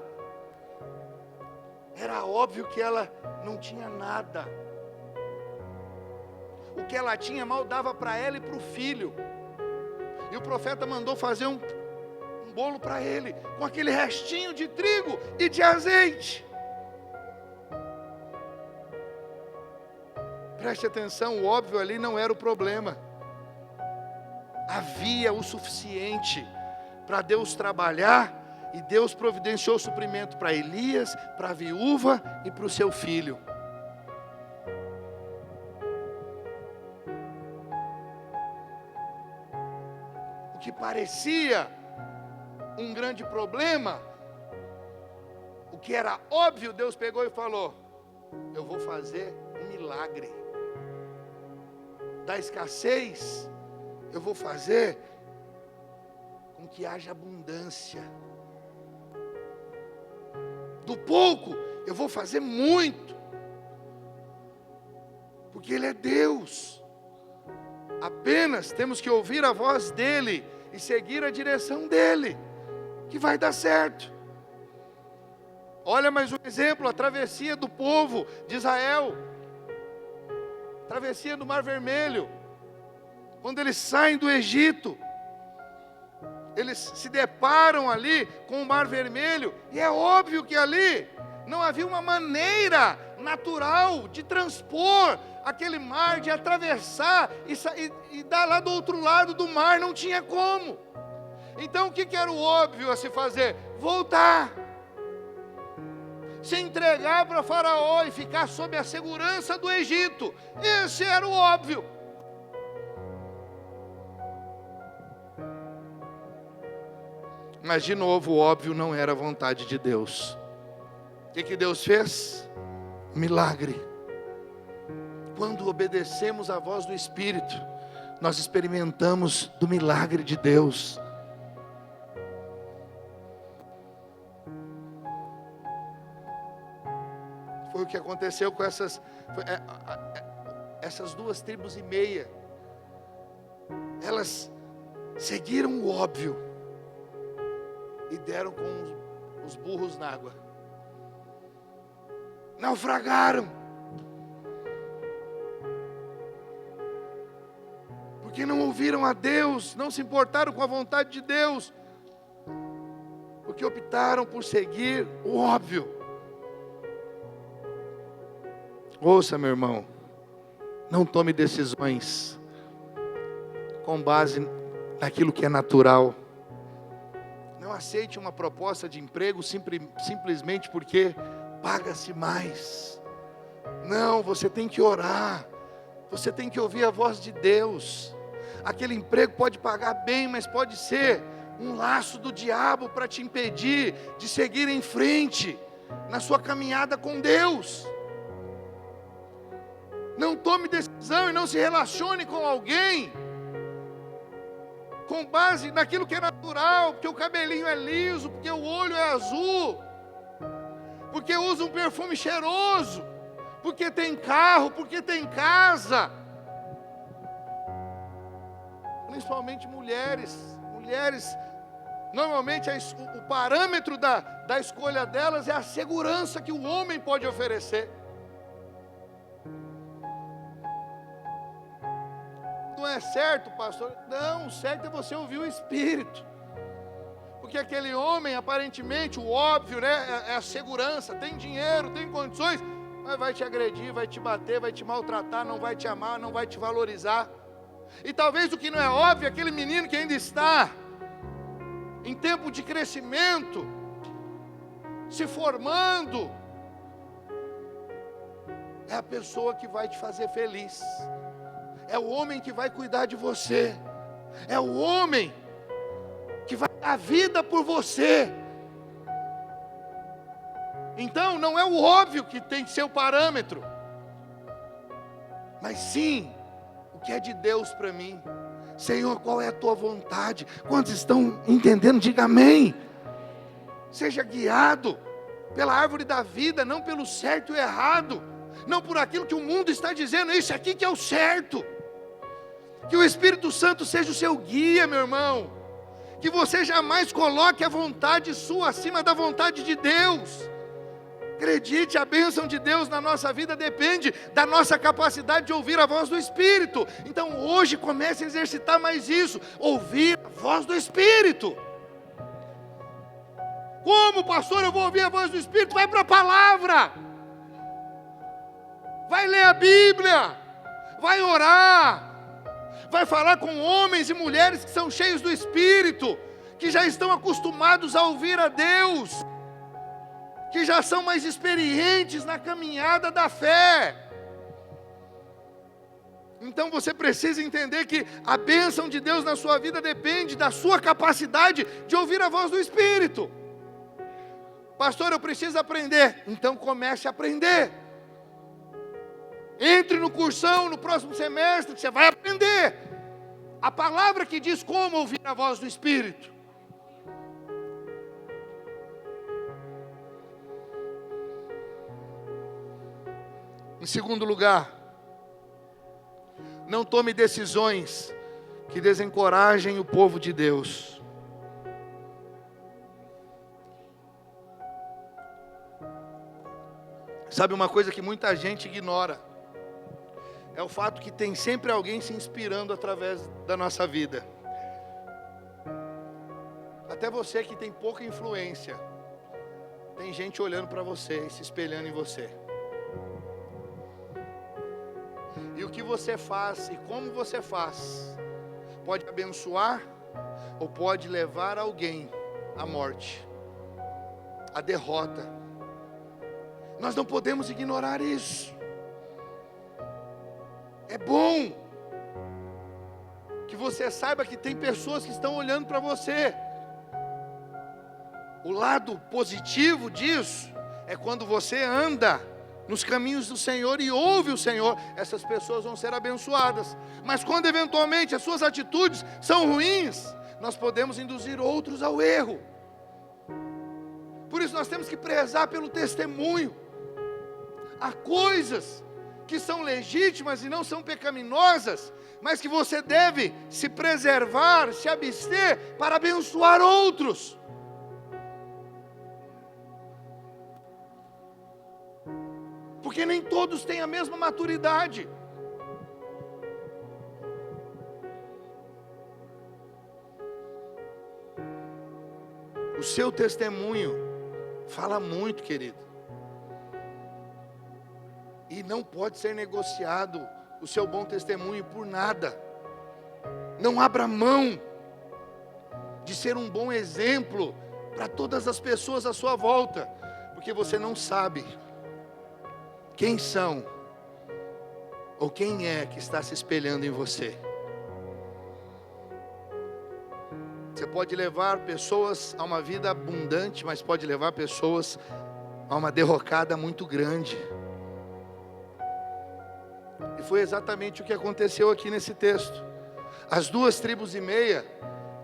era óbvio que ela não tinha nada. O que ela tinha mal dava para ela e para o filho. E o profeta mandou fazer um bolo para ele, com aquele restinho de trigo e de azeite. Preste atenção, o óbvio ali não era o problema. Havia o suficiente para Deus trabalhar, e Deus providenciou suprimento para Elias, para a viúva e para o seu filho. O que parecia um grande problema, o que era óbvio, Deus pegou e falou: eu vou fazer um milagre. Da escassez, eu vou fazer em que haja abundância. Do pouco, eu vou fazer muito, porque Ele é Deus. Apenas temos que ouvir a voz dEle e seguir a direção dEle, que vai dar certo. Olha mais um exemplo, a travessia do povo de Israel, travessia do Mar Vermelho, quando eles saem do Egito, eles se deparam ali com o Mar Vermelho, e é óbvio que ali não havia uma maneira natural de transpor aquele mar, de atravessar e dar lá do outro lado do mar, não tinha como. Então o que era o óbvio a se fazer? Voltar, se entregar para Faraó e ficar sob a segurança do Egito. Esse era o óbvio. Mas de novo, o óbvio não era a vontade de Deus. O que Deus fez? Milagre. Quando obedecemos à voz do Espírito, nós experimentamos do milagre de Deus. Foi o que aconteceu com essas 2,5 tribos. Elas seguiram o óbvio e deram com os burros na água. Naufragaram. Porque não ouviram a Deus, não se importaram com a vontade de Deus, porque optaram por seguir o óbvio. Ouça, meu irmão, não tome decisões com base naquilo que é natural. Não aceite uma proposta de emprego simplesmente porque paga-se mais. Não, você tem que orar, você tem que ouvir a voz de Deus. Aquele emprego pode pagar bem, mas pode ser um laço do diabo para te impedir de seguir em frente na sua caminhada com Deus. Não tome decisão e não se relacione com alguém com base naquilo que é natural, porque o cabelinho é liso, porque o olho é azul, porque usa um perfume cheiroso, porque tem carro, porque tem casa. Principalmente mulheres, normalmente o parâmetro da escolha delas é a segurança que o homem pode oferecer. Não é certo, pastor? Não, o certo é você ouvir o Espírito. Porque aquele homem, aparentemente, o óbvio, né, é a segurança, tem dinheiro, tem condições, mas vai te agredir, vai te bater, vai te maltratar, não vai te amar, não vai te valorizar. E talvez o que não é óbvio, aquele menino que ainda está em tempo de crescimento, se formando, é a pessoa que vai te fazer feliz. É o homem que vai cuidar de você. É o homem que vai dar vida por você. Então não é o óbvio que tem que ser o parâmetro, mas sim o que é de Deus para mim. Senhor, qual é a tua vontade? Quantos estão entendendo? Diga amém. Seja guiado pela árvore da vida, não pelo certo e errado, não por aquilo que o mundo está dizendo, isso aqui que é o certo. Que o Espírito Santo seja o seu guia, meu irmão. Que você jamais coloque a vontade sua acima da vontade de Deus. Acredite, a bênção de Deus na nossa vida depende da nossa capacidade de ouvir a voz do Espírito. Então hoje comece a exercitar mais isso, ouvir a voz do Espírito. Como, pastor, eu vou ouvir a voz do Espírito? Vai para a palavra, vai ler a Bíblia, vai orar, vai falar com homens e mulheres que são cheios do Espírito, que já estão acostumados a ouvir a Deus, que já são mais experientes na caminhada da fé. Então você precisa entender que a bênção de Deus na sua vida depende da sua capacidade de ouvir a voz do Espírito. Pastor, eu preciso aprender. Então comece a aprender. Entre no cursão, no próximo semestre, você vai aprender a palavra que diz como ouvir a voz do Espírito. Em segundo lugar, não tome decisões que desencorajem o povo de Deus. Sabe uma coisa que muita gente ignora? É o fato que tem sempre alguém se inspirando através da nossa vida. Até você que tem pouca influência, tem gente olhando para você e se espelhando em você. E o que você faz e como você faz pode abençoar ou pode levar alguém à morte, à derrota. Nós não podemos ignorar isso. É bom que você saiba que tem pessoas que estão olhando para você. O lado positivo disso é quando você anda nos caminhos do Senhor e ouve o Senhor, essas pessoas vão ser abençoadas. Mas quando eventualmente as suas atitudes são ruins, nós podemos induzir outros ao erro. Por isso nós temos que prezar pelo testemunho. Há coisas que são legítimas e não são pecaminosas, mas que você deve se preservar, se abster para abençoar outros. Porque nem todos têm a mesma maturidade. O seu testemunho fala muito, querido. E não pode ser negociado o seu bom testemunho por nada. Não abra mão de ser um bom exemplo para todas as pessoas à sua volta, porque você não sabe quem são ou quem é que está se espelhando em você. Você pode levar pessoas a uma vida abundante, mas pode levar pessoas a uma derrocada muito grande. E foi exatamente o que aconteceu aqui nesse texto. As 2,5 tribos,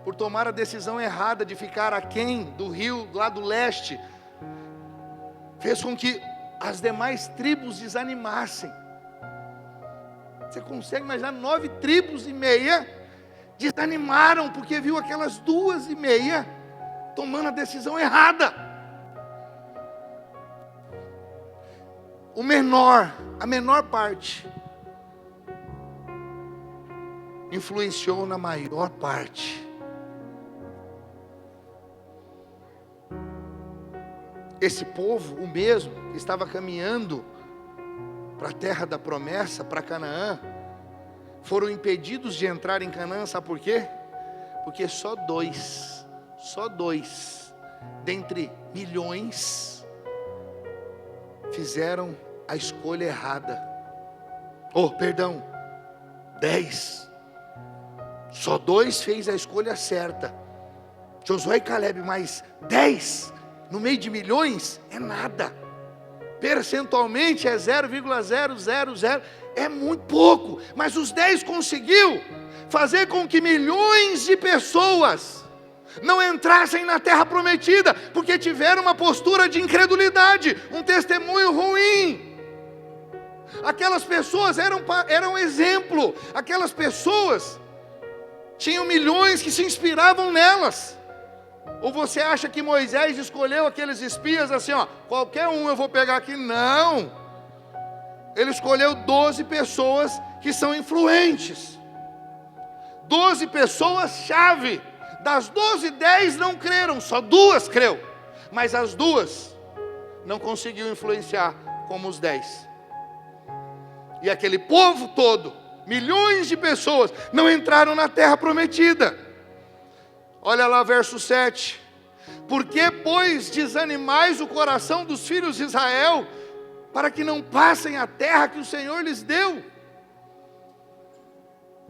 por tomar a decisão errada de ficar aquém do rio lá do leste, fez com que as demais tribos desanimassem. Você consegue imaginar? 9,5 tribos desanimaram porque viu aquelas 2,5 tomando a decisão errada. A menor parte influenciou na maior parte. Esse povo, o mesmo, que estava caminhando para a terra da promessa, para Canaã, foram impedidos de entrar em Canaã, sabe por quê? Porque só dois, dentre milhões, fizeram a escolha errada. 10. Só 2 fez a escolha certa. Josué e Caleb, mais 10 no meio de milhões é nada. Percentualmente é 0,000, é muito pouco. Mas os 10 conseguiu fazer com que milhões de pessoas não entrassem na terra prometida, porque tiveram uma postura de incredulidade, um testemunho ruim. Aquelas pessoas eram exemplo. Aquelas pessoas tinham milhões que se inspiravam nelas. Ou você acha que Moisés escolheu aqueles espias assim, qualquer um eu vou pegar aqui? Não. Ele escolheu 12 pessoas que são influentes. 12 pessoas chave. Das 12, 10 não creram, só 2 creu. Mas as 2 não conseguiu influenciar como os 10. E aquele povo todo, milhões de pessoas, não entraram na terra prometida. Olha lá verso 7. Por que, pois, desanimais o coração dos filhos de Israel, para que não passem a terra que o Senhor lhes deu?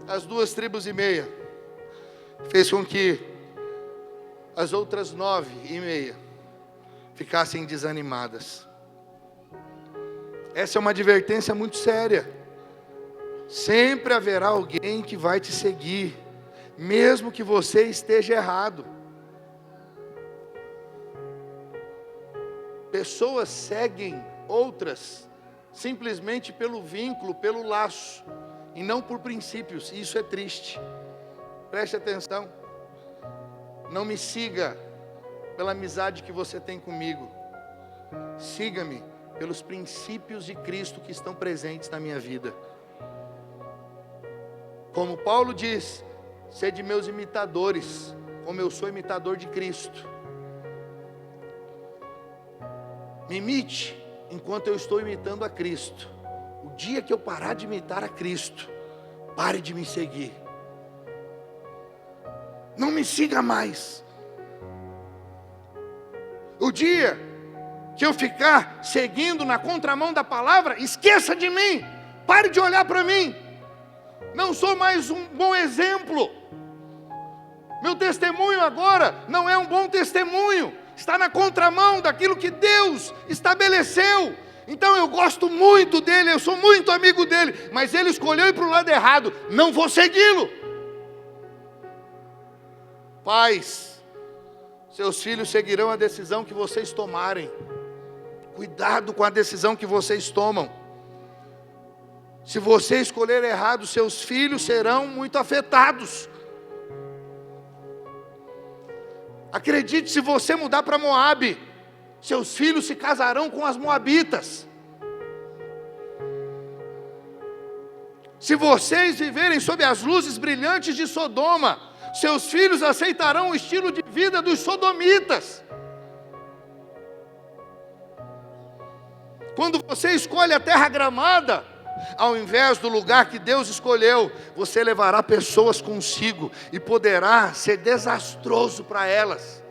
As 2,5 tribos fez com que as outras 9,5 ficassem desanimadas. Essa é uma advertência muito séria. Sempre haverá alguém que vai te seguir, mesmo que você esteja errado. Pessoas seguem outras simplesmente pelo vínculo, pelo laço, e não por princípios. Isso é triste. Preste atenção. Não me siga pela amizade que você tem comigo. Siga-me pelos princípios de Cristo que estão presentes na minha vida. Como Paulo diz, sede meus imitadores, como eu sou imitador de Cristo. Me imite enquanto eu estou imitando a Cristo. O dia que eu parar de imitar a Cristo, pare de me seguir. Não me siga mais. O dia que eu ficar seguindo na contramão da palavra, esqueça de mim. Pare de olhar para mim. Não sou mais um bom exemplo. Meu testemunho agora não é um bom testemunho. Está na contramão daquilo que Deus estabeleceu. Então eu gosto muito dele, eu sou muito amigo dele, mas ele escolheu ir para o lado errado. Não vou segui-lo. Pais, seus filhos seguirão a decisão que vocês tomarem. Cuidado com a decisão que vocês tomam. Se você escolher errado, seus filhos serão muito afetados. Acredite, se você mudar para Moabe, seus filhos se casarão com as moabitas. Se vocês viverem sob as luzes brilhantes de Sodoma, seus filhos aceitarão o estilo de vida dos sodomitas. Quando você escolhe a terra gramada, ao invés do lugar que Deus escolheu, você levará pessoas consigo e poderá ser desastroso para elas.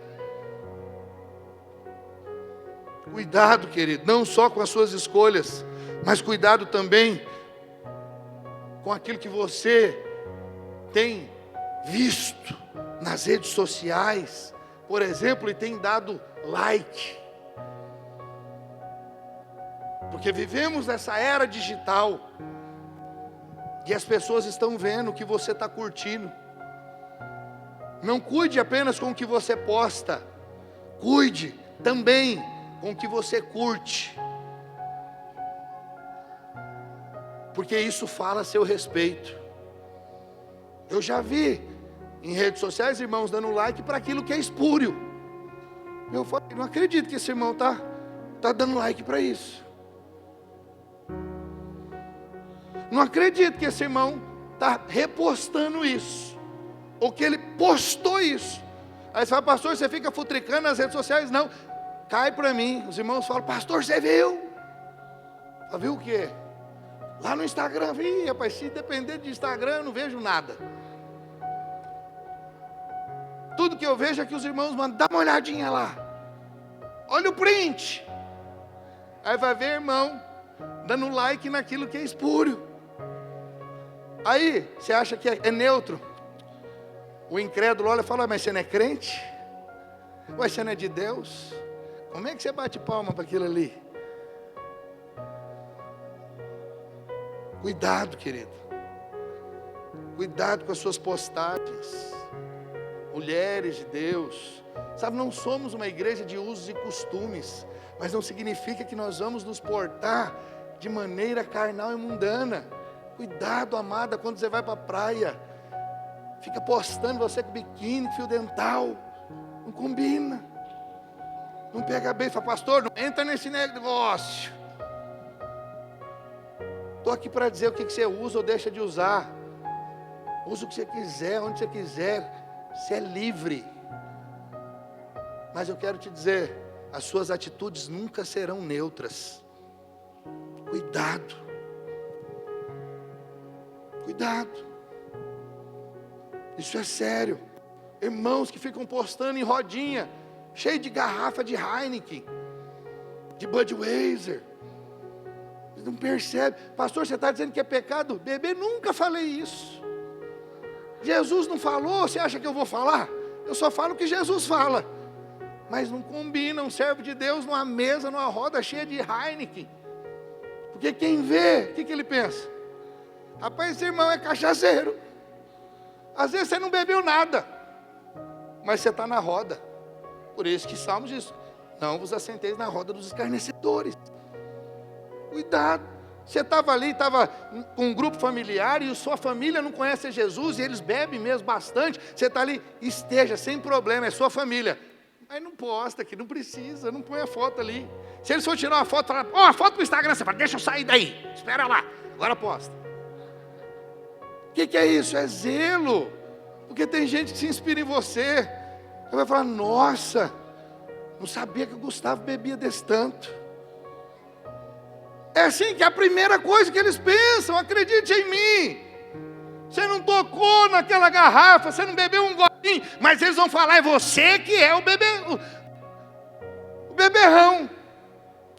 Cuidado, querido, não só com as suas escolhas, mas cuidado também com aquilo que você tem visto nas redes sociais, por exemplo, e tem dado like. Porque vivemos nessa era digital e as pessoas estão vendo o que você está curtindo. Não cuide apenas com o que você posta, cuide também com o que você curte, porque isso fala a seu respeito. Eu já vi em redes sociais irmãos dando like para aquilo que é espúrio. Eu falei, não acredito que esse irmão está dando like para isso. Não acredito que esse irmão está repostando isso, ou que ele postou isso. Aí você fala, pastor, você fica futricando nas redes sociais? Não, cai para mim. Os irmãos falam, pastor, você viu? Viu o quê? Lá no Instagram, vi, rapaz, se depender de Instagram, eu não vejo nada. Tudo que eu vejo é que os irmãos mandam, dá uma olhadinha lá. Olha o print. Aí vai ver irmão dando like naquilo que é espúrio. Aí, você acha que é neutro? O incrédulo olha e fala, mas você não é crente? Ué, você não é de Deus? Como é que você bate palma para aquilo ali? Cuidado, querido. Cuidado com as suas postagens. Mulheres de Deus. Sabe, não somos uma igreja de usos e costumes, mas não significa que nós vamos nos portar de maneira carnal e mundana. Cuidado, amada, quando você vai para a praia, fica postando você com biquíni, fio dental, não combina, não pega bem. Fala, pastor, não entra nesse negócio. Estou aqui para dizer o que você usa ou deixa de usar. Usa o que você quiser, onde você quiser, você é livre. Mas eu quero te dizer, as suas atitudes nunca serão neutras. Cuidado. Cuidado, isso é sério. Irmãos que ficam postando em rodinha, cheio de garrafa de Heineken, de Budweiser. Eles não percebem. Pastor, você está dizendo que é pecado beber? Nunca falei isso. Jesus não falou, você acha que eu vou falar? Eu só falo o que Jesus fala. Mas não combina um servo de Deus numa mesa, numa roda cheia de Heineken. Porque quem vê, o que ele pensa? Rapaz, esse irmão é cachaceiro. Às vezes você não bebeu nada, mas você está na roda. Por isso que Salmos diz, não vos assenteis na roda dos escarnecedores. Cuidado. Você estava ali, estava com um grupo familiar e a sua família não conhece Jesus e eles bebem mesmo bastante. Você está ali, esteja sem problema, é sua família. Mas não posta aqui, não precisa, não põe a foto ali. Se eles for tirar uma foto, falar, ó, a foto no Instagram, você fala, deixa eu sair daí, espera lá, agora posta. O que é isso? É zelo. Porque tem gente que se inspira em você. Você vai falar, nossa, não sabia que o Gustavo bebia desse tanto. É assim que é a primeira coisa que eles pensam, acredite em mim. Você não tocou naquela garrafa, você não bebeu um golinho, mas eles vão falar, é você que é o beberrão.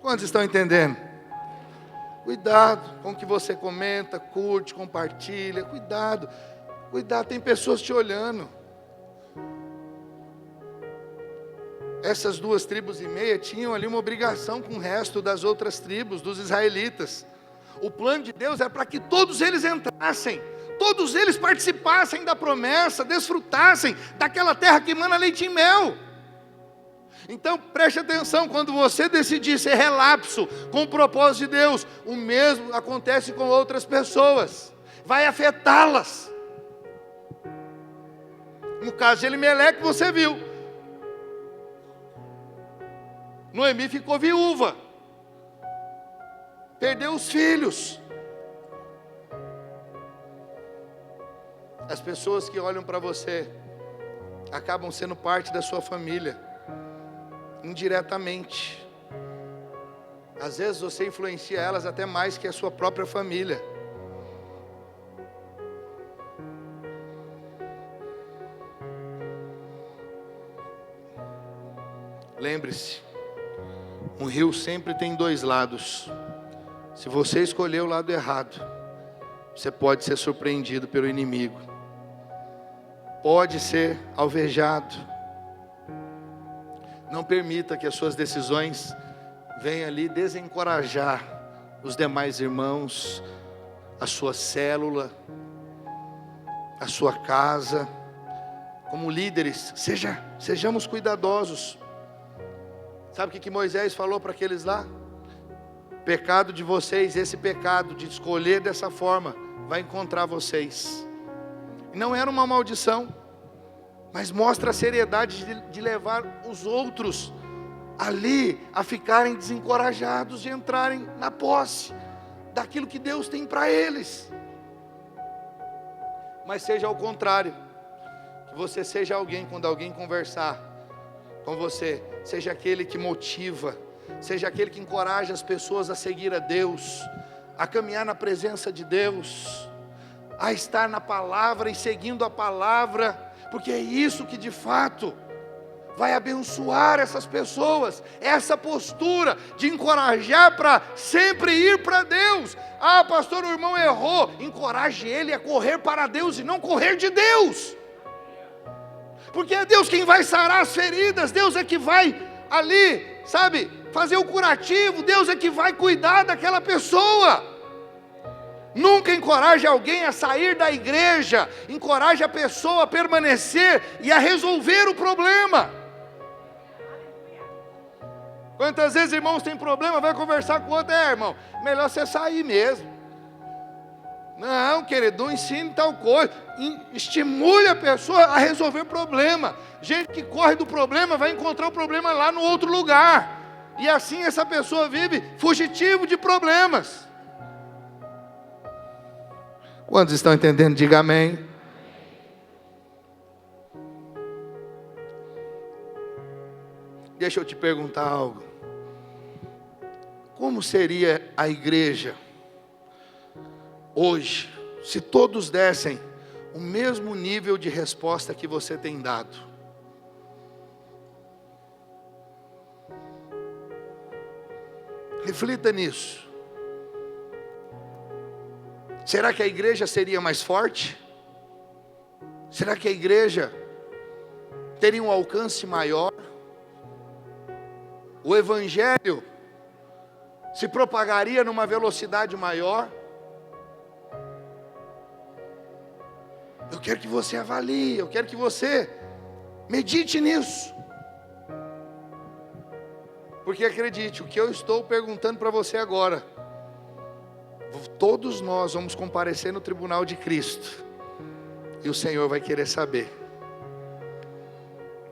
Quantos estão entendendo? Cuidado com o que você comenta, curte, compartilha, cuidado, tem pessoas te olhando. Essas 2,5 tribos tinham ali uma obrigação com o resto das outras tribos, dos israelitas. O plano de Deus era para que todos eles entrassem, todos eles participassem da promessa, desfrutassem daquela terra que emana leite e mel. Então preste atenção, quando você decidir ser relapso com o propósito de Deus, o mesmo acontece com outras pessoas, vai afetá-las. No caso de Elimeleque, você viu, Noemi ficou viúva, perdeu os filhos. As pessoas que olham para você acabam sendo parte da sua família, indiretamente. Às vezes você influencia elas até mais que a sua própria família. Lembre-se, um rio sempre tem 2 lados. Se você escolher o lado errado, você pode ser surpreendido pelo inimigo, pode ser alvejado. Não permita que as suas decisões venham ali desencorajar os demais irmãos, a sua célula, a sua casa. Como líderes, sejamos cuidadosos. Sabe o que Moisés falou para aqueles lá? Pecado de vocês, esse pecado de escolher dessa forma, vai encontrar vocês. E não era uma maldição, mas mostra a seriedade de levar os outros ali a ficarem desencorajados de entrarem na posse daquilo que Deus tem para eles. Mas seja ao contrário, que você seja alguém, quando alguém conversar com você, seja aquele que motiva, seja aquele que encoraja as pessoas a seguir a Deus, a caminhar na presença de Deus, a estar na palavra e seguindo a palavra, porque é isso que de fato vai abençoar essas pessoas, essa postura de encorajar para sempre ir para Deus. Ah, pastor, o irmão errou, encoraje ele a correr para Deus e não correr de Deus, porque é Deus quem vai sarar as feridas, Deus é que vai ali, sabe, fazer o curativo, Deus é que vai cuidar daquela pessoa. Nunca encoraje alguém a sair da igreja, encoraje a pessoa a permanecer e a resolver o problema. Quantas vezes irmãos têm problema, vai conversar com o outro, irmão, melhor você sair mesmo. Não, querido, não ensine tal coisa, estimule a pessoa a resolver problema. Gente que corre do problema vai encontrar o problema lá no outro lugar, e assim essa pessoa vive fugitivo de problemas. Quantos estão entendendo? Diga amém. Deixa eu te perguntar algo. Como seria a igreja hoje, se todos dessem o mesmo nível de resposta que você tem dado? Reflita nisso. Será que a igreja seria mais forte? Será que a igreja teria um alcance maior? O evangelho se propagaria numa velocidade maior? Eu quero que você avalie, eu quero que você medite nisso. Porque acredite, o que eu estou perguntando para você agora todos nós vamos comparecer no tribunal de Cristo. E o Senhor vai querer saber.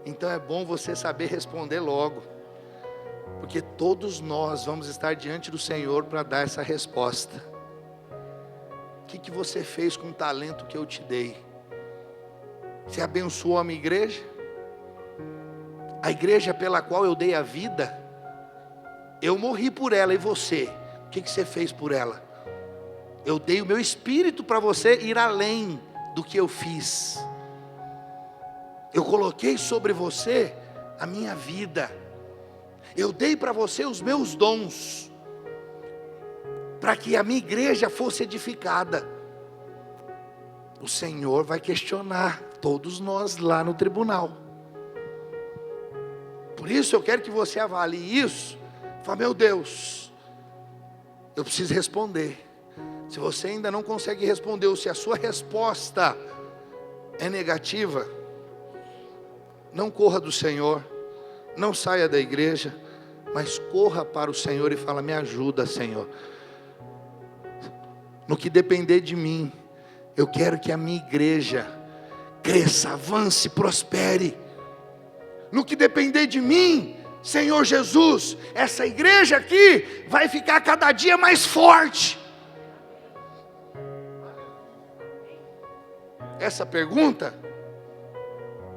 Então é bom você saber responder logo. Porque todos nós vamos estar diante do Senhor para dar essa resposta. O que você fez com o talento que eu te dei? Você abençoou a minha igreja? A igreja pela qual eu dei a vida? Eu morri por ela, e você? O que você fez por ela? Eu dei o meu espírito para você ir além do que eu fiz. Eu coloquei sobre você a minha vida. Eu dei para você os meus dons, para que a minha igreja fosse edificada. O Senhor vai questionar todos nós lá no tribunal. Por isso eu quero que você avalie isso. Fala, meu Deus, eu preciso responder. Se você ainda não consegue responder, ou se a sua resposta é negativa, não corra do Senhor, não saia da igreja, mas corra para o Senhor e fala, me ajuda, Senhor. No que depender de mim, eu quero que a minha igreja cresça, avance, prospere. No que depender de mim, Senhor Jesus, essa igreja aqui vai ficar cada dia mais forte. Essa pergunta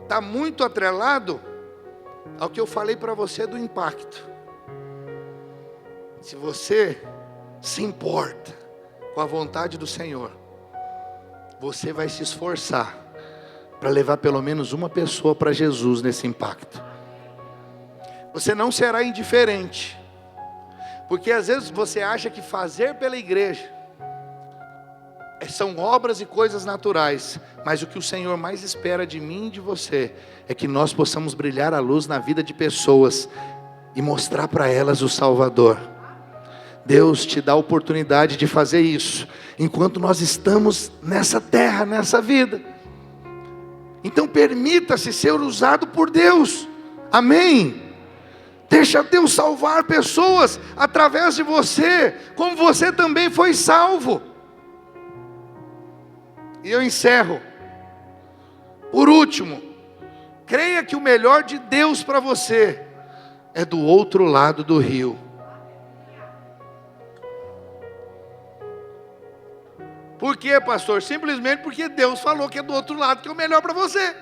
está muito atrelado ao que eu falei para você do impacto. Se você se importa com a vontade do Senhor, você vai se esforçar para levar pelo menos uma pessoa para Jesus nesse impacto. Você não será indiferente, porque às vezes você acha que fazer pela igreja são obras e coisas naturais, mas o que o Senhor mais espera de mim e de você é que nós possamos brilhar a luz na vida de pessoas e mostrar para elas o Salvador. Deus te dá a oportunidade de fazer isso enquanto nós estamos nessa terra, nessa vida. Então permita-se ser usado por Deus. Amém? Deixa Deus salvar pessoas através de você, como você também foi salvo. E eu encerro. Por último, creia que o melhor de Deus para você é do outro lado do rio. Por quê, pastor? Simplesmente porque Deus falou que é do outro lado que é o melhor para você.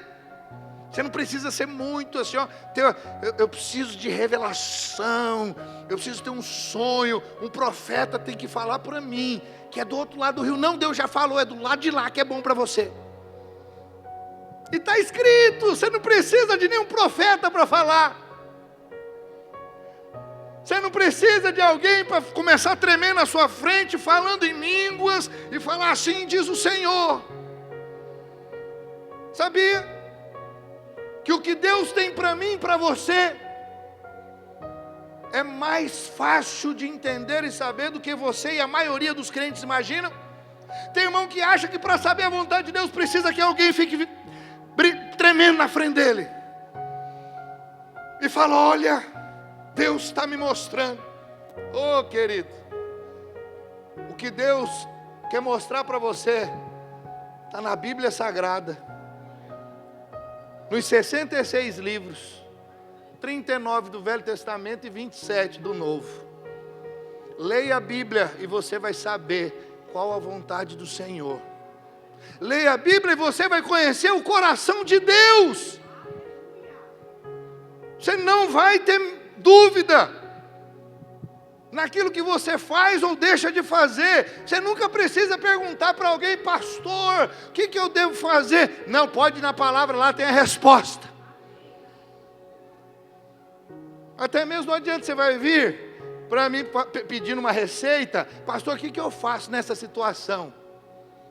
Você não precisa ser muito assim, ó, eu preciso de revelação, eu preciso ter um sonho, um profeta tem que falar para mim, que é do outro lado do rio. Não, Deus já falou, é do lado de lá que é bom para você. E está escrito, você não precisa de nenhum profeta para falar. Você não precisa de alguém para começar a tremer na sua frente, falando em línguas, e falar assim diz o Senhor. Sabia? Que o que Deus tem para mim e para você é mais fácil de entender e saber do que você e a maioria dos crentes imaginam. Tem irmão que acha que para saber a vontade de Deus precisa que alguém fique tremendo na frente dele e fala, olha, Deus está me mostrando. Oh, querido, o que Deus quer mostrar para você está na Bíblia Sagrada, nos 66 livros, 39 do Velho Testamento e 27 do Novo. Leia a Bíblia e você vai saber qual a vontade do Senhor. Leia a Bíblia e você vai conhecer o coração de Deus. Você não vai ter dúvida naquilo que você faz ou deixa de fazer. Você nunca precisa perguntar para alguém, pastor, o que eu devo fazer? Não, pode ir na palavra, lá tem a resposta. Até mesmo não adianta, você vai vir para mim pedindo uma receita, pastor, o que eu faço nessa situação?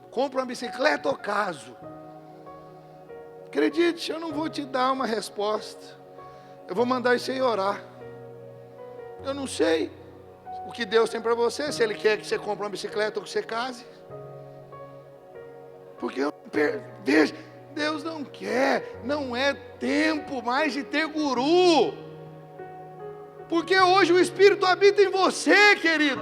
Compra uma bicicleta ou caso? Acredite, eu não vou te dar uma resposta, eu vou mandar isso aí orar. Eu não sei o que Deus tem para você, se Ele quer que você compre uma bicicleta ou que você case. Porque veja, Deus não quer, não é tempo mais de ter guru. Porque hoje o Espírito habita em você, querido.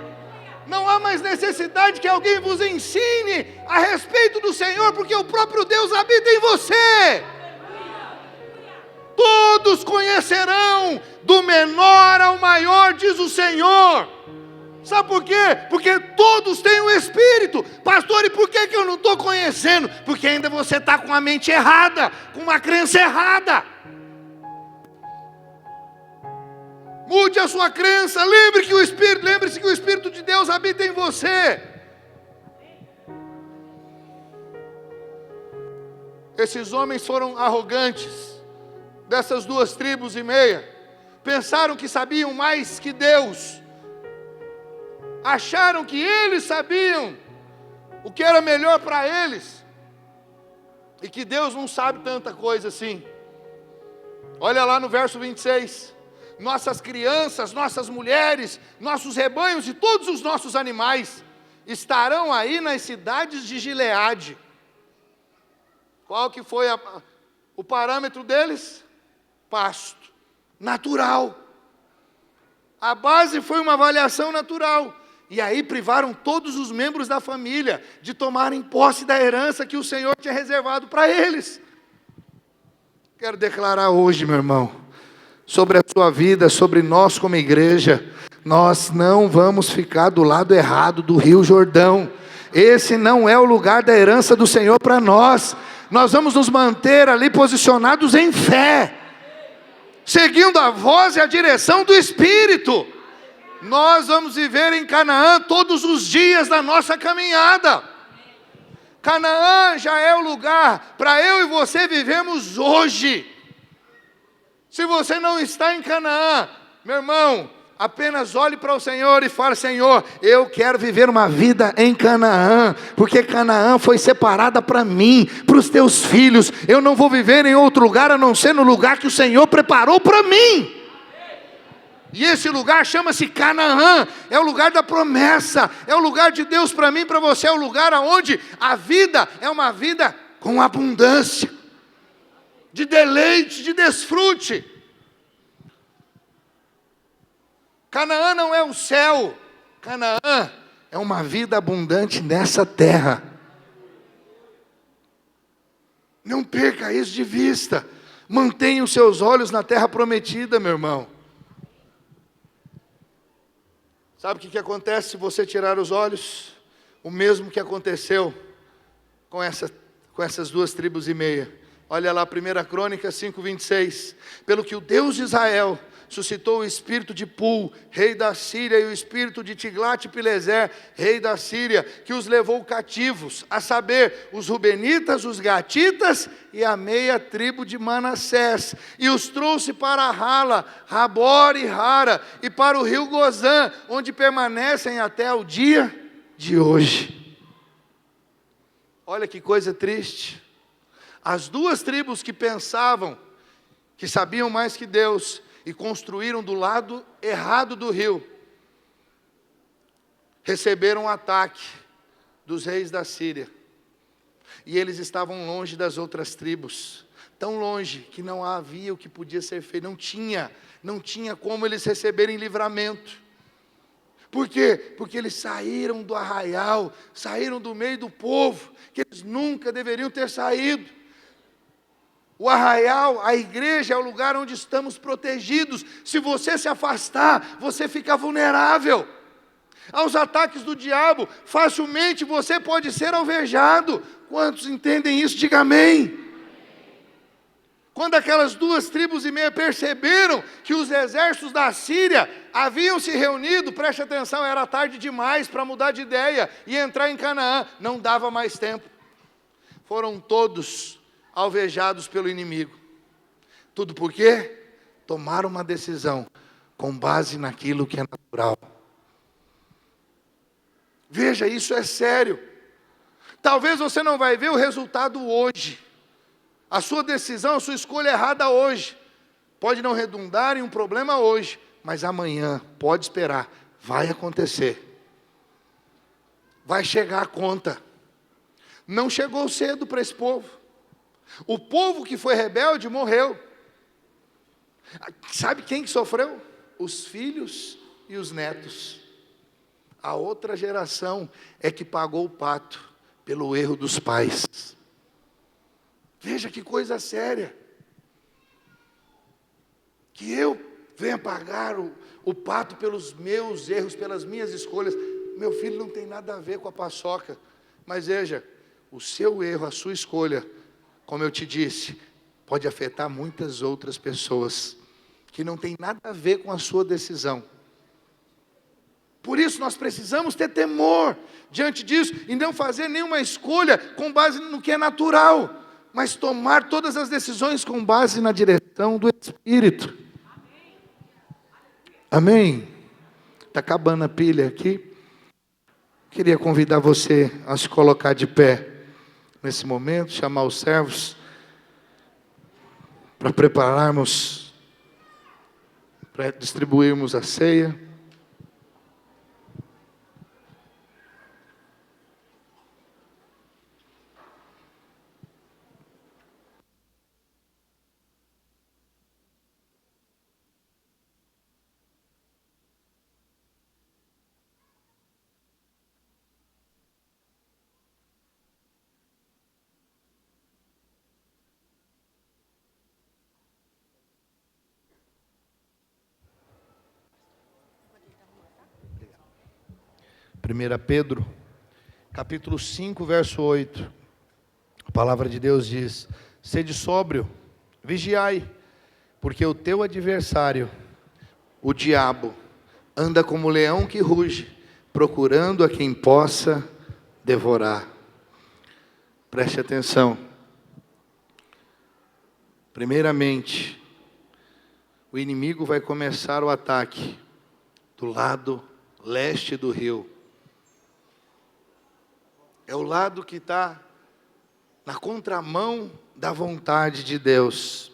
Não há mais necessidade que alguém vos ensine a respeito do Senhor, porque o próprio Deus habita em você. Todos conhecerão, do menor ao maior, diz o Senhor. Sabe por quê? Porque todos têm o Espírito. Pastor, e por que eu não estou conhecendo? Porque ainda você está com a mente errada, com uma crença errada. Mude a sua crença, lembre-se que o Espírito de Deus habita em você. Esses homens foram arrogantes, dessas 2,5 tribos, pensaram que sabiam mais que Deus, acharam que eles sabiam o que era melhor para eles, e que Deus não sabe tanta coisa assim. Olha lá no verso 26, nossas crianças, nossas mulheres, nossos rebanhos e todos os nossos animais estarão aí nas cidades de Gileade. Qual que foi o parâmetro deles? Pasto, natural. A base foi uma avaliação natural. E aí privaram todos os membros da família de tomarem posse da herança que o Senhor tinha reservado para eles. Quero declarar hoje, meu irmão, sobre a sua vida, sobre nós como igreja, nós não vamos ficar do lado errado do Rio Jordão. Esse não é o lugar da herança do Senhor para nós. Nós vamos nos manter ali posicionados em fé, seguindo a voz e a direção do Espírito. Nós vamos viver em Canaã todos os dias da nossa caminhada. Canaã já é o lugar para eu e você vivemos hoje. Se você não está em Canaã, meu irmão, apenas olhe para o Senhor e fale: Senhor, eu quero viver uma vida em Canaã, porque Canaã foi separada para mim, para os teus filhos. Eu não vou viver em outro lugar a não ser no lugar que o Senhor preparou para mim. E esse lugar chama-se Canaã, é o lugar da promessa, é o lugar de Deus para mim e para você, é o lugar onde a vida é uma vida com abundância, de deleite, de desfrute. Canaã não é o céu, Canaã é uma vida abundante nessa terra. Não perca isso de vista, mantenha os seus olhos na terra prometida, meu irmão. Sabe o que acontece se você tirar os olhos? O mesmo que aconteceu com essas 2,5 tribos. Olha lá, 1 Crônicas 5:26. Pelo que o Deus de Israel suscitou o espírito de Pul, rei da Síria, e o espírito de Tiglat-Pileser, rei da Síria, que os levou cativos, a saber, os Rubenitas, os Gatitas e a meia tribo de Manassés, e os trouxe para Hala, Rabor e Hara, e para o rio Gozã, onde permanecem até o dia de hoje. Olha que coisa triste. As 2 tribos que pensavam que sabiam mais que Deus e construíram do lado errado do rio, receberam um ataque dos reis da Síria. E eles estavam longe das outras tribos, tão longe que não havia o que podia ser feito, não tinha como eles receberem livramento. Por quê? Porque eles saíram do arraial, saíram do meio do povo, que eles nunca deveriam ter saído. O arraial, a igreja, é o lugar onde estamos protegidos. Se você se afastar, você fica vulnerável aos ataques do diabo. Facilmente você pode ser alvejado. Quantos entendem isso? Diga amém. Quando aquelas 2,5 tribos perceberam que os exércitos da Síria haviam se reunido, preste atenção, era tarde demais para mudar de ideia e entrar em Canaã, não dava mais tempo. Foram todos alvejados pelo inimigo. Tudo por quê? Tomaram uma decisão com base naquilo que é natural. Veja, isso é sério. Talvez você não vai ver o resultado hoje. A sua decisão, a sua escolha errada hoje, pode não redundar em um problema hoje, mas amanhã, pode esperar, vai acontecer. Vai chegar a conta. Não chegou cedo para esse povo. O povo que foi rebelde morreu. Sabe quem que sofreu? Os filhos e os netos. A outra geração é que pagou o pato pelo erro dos pais. Veja que coisa séria. Que eu venha pagar o pato pelos meus erros, pelas minhas escolhas. Meu filho não tem nada a ver com a paçoca. Mas veja, o seu erro, a sua escolha, como eu te disse, pode afetar muitas outras pessoas que não tem nada a ver com a sua decisão. Por isso nós precisamos ter temor diante disso e não fazer nenhuma escolha com base no que é natural, mas tomar todas as decisões com base na direção do Espírito. Amém? Está acabando a pilha aqui. Queria convidar você a se colocar de pé nesse momento, chamar os servos para prepararmos, para distribuirmos a ceia. Primeira Pedro, capítulo 5, verso 8. A palavra de Deus diz: sede sóbrio, vigiai, porque o teu adversário, o diabo, anda como leão que ruge, procurando a quem possa devorar. Preste atenção. Primeiramente, o inimigo vai começar o ataque do lado leste do rio. É o lado que está na contramão da vontade de Deus.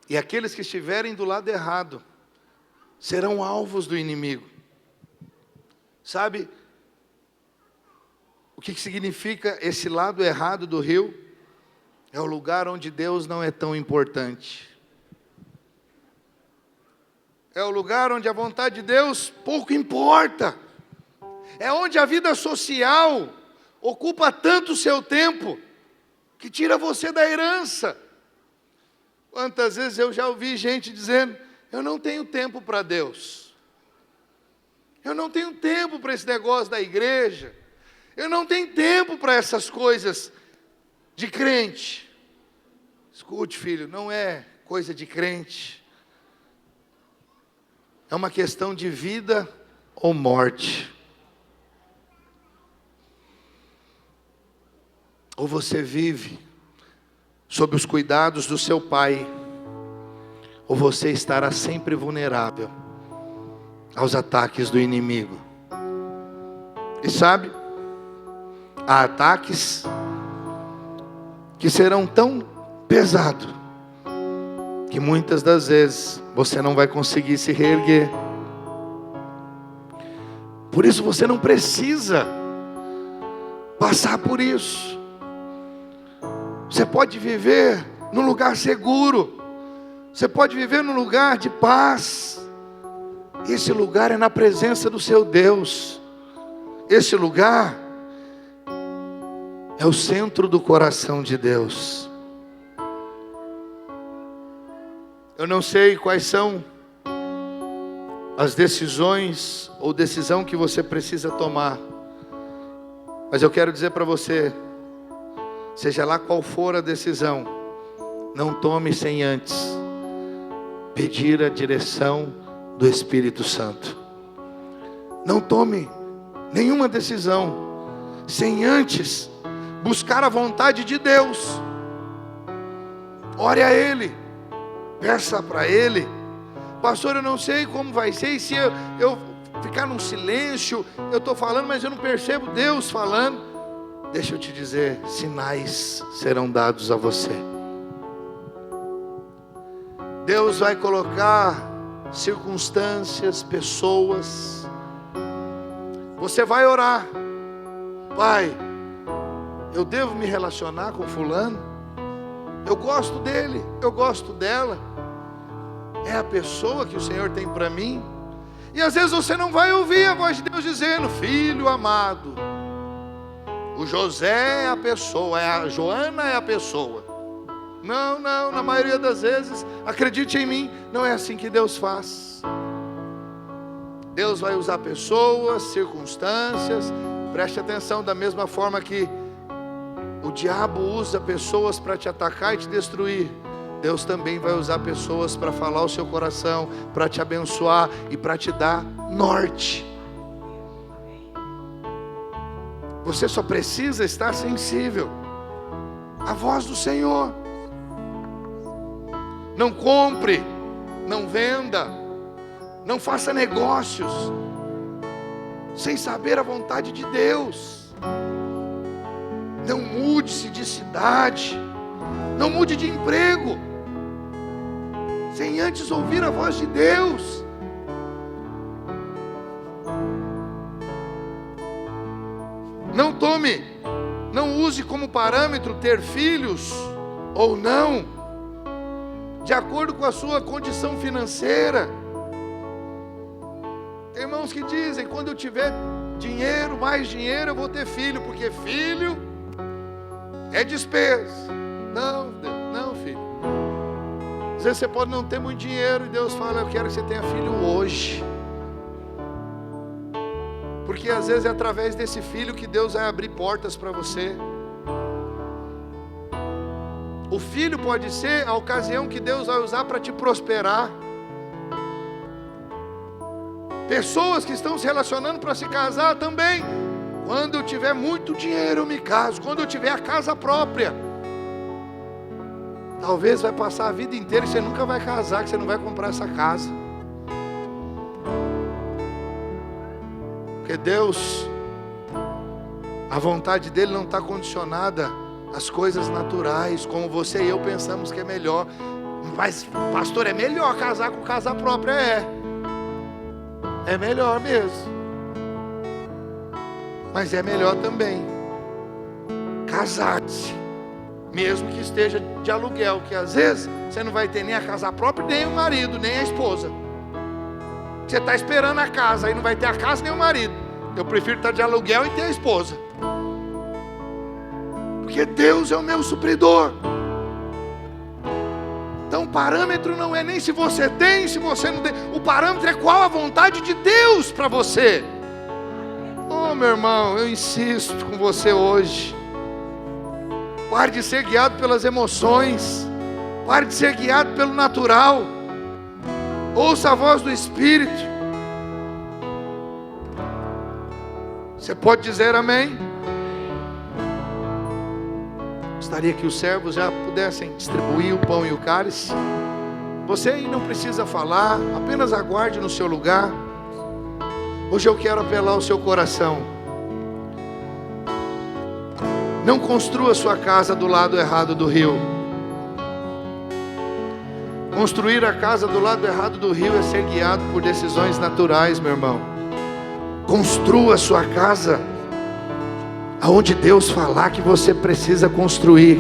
E aqueles que estiverem do lado errado serão alvos do inimigo. Sabe o que significa esse lado errado do rio? É o lugar onde Deus não é tão importante. É o lugar onde a vontade de Deus pouco importa. É onde a vida social ocupa tanto o seu tempo, que tira você da herança. Quantas vezes eu já ouvi gente dizendo: eu não tenho tempo para Deus. Eu não tenho tempo para esse negócio da igreja. Eu não tenho tempo para essas coisas de crente. Escute, filho, não é coisa de crente. É uma questão de vida ou morte. Ou você vive sob os cuidados do seu pai, ou você estará sempre vulnerável aos ataques do inimigo. E sabe, há ataques que serão tão pesados que muitas das vezes você não vai conseguir se reerguer. Por isso você não precisa passar por isso. Você pode viver num lugar seguro. Você pode viver num lugar de paz. Esse lugar é na presença do seu Deus. Esse lugar é o centro do coração de Deus. Eu não sei quais são as decisões ou decisão que você precisa tomar, mas eu quero dizer para você, seja lá qual for a decisão, não tome sem antes pedir a direção do Espírito Santo. Não tome nenhuma decisão sem antes buscar a vontade de Deus. Ore a Ele, peça para Ele: pastor, eu não sei como vai ser, e se eu ficar num silêncio, eu estou falando, mas eu não percebo Deus falando. Deixa eu te dizer, sinais serão dados a você. Deus vai colocar circunstâncias, pessoas. Você vai orar: Pai, eu devo me relacionar com fulano? Eu gosto dele, eu gosto dela. É a pessoa que o Senhor tem para mim? E às vezes você não vai ouvir a voz de Deus dizendo: filho amado, o José é a pessoa, a Joana é a pessoa. Não, na maioria das vezes, acredite em mim, não é assim que Deus faz. Deus vai usar pessoas, circunstâncias. Preste atenção, da mesma forma que o diabo usa pessoas para te atacar e te destruir, Deus também vai usar pessoas para falar ao seu coração, para te abençoar e para te dar norte. Você só precisa estar sensível à voz do Senhor. Não compre, não venda, não faça negócios sem saber a vontade de Deus. Não mude-se de cidade, não mude de emprego sem antes ouvir a voz de Deus. Não use como parâmetro ter filhos ou não, de acordo com a sua condição financeira. Tem irmãos que dizem: quando eu tiver dinheiro, mais dinheiro, eu vou ter filho, porque filho é despesa. Não, filho. Às vezes você pode não ter muito dinheiro e Deus fala: eu quero que você tenha filho hoje. Porque às vezes é através desse filho que Deus vai abrir portas para você. O filho pode ser a ocasião que Deus vai usar para te prosperar. Pessoas que estão se relacionando para se casar também. Quando eu tiver muito dinheiro eu me caso. Quando eu tiver a casa própria. Talvez vai passar a vida inteira e você nunca vai casar, que você não vai comprar essa casa. Porque Deus, a vontade dele não está condicionada às coisas naturais, como você e eu pensamos que é melhor. Mas, pastor, é melhor casar com casa própria? É melhor mesmo. Mas é melhor também casar-se, mesmo que esteja de aluguel, que às vezes você não vai ter nem a casa própria, nem o marido, nem a esposa. Você está esperando a casa, aí não vai ter a casa nem o marido. Eu prefiro estar de aluguel e ter a esposa, porque Deus é o meu supridor. Então o parâmetro não é nem se você tem, se você não tem. O parâmetro é qual a vontade de Deus para você. Oh, meu irmão, eu insisto com você hoje. Pare de ser guiado pelas emoções. Pare de ser guiado pelo natural. Ouça a voz do Espírito. Você pode dizer amém? Gostaria que os servos já pudessem distribuir o pão e o cálice. Você aí não precisa falar, apenas aguarde no seu lugar. Hoje eu quero apelar ao seu coração. Não construa sua casa do lado errado do rio. Construir a casa do lado errado do rio é ser guiado por decisões naturais, meu irmão. Construa sua casa aonde Deus falar que você precisa construir.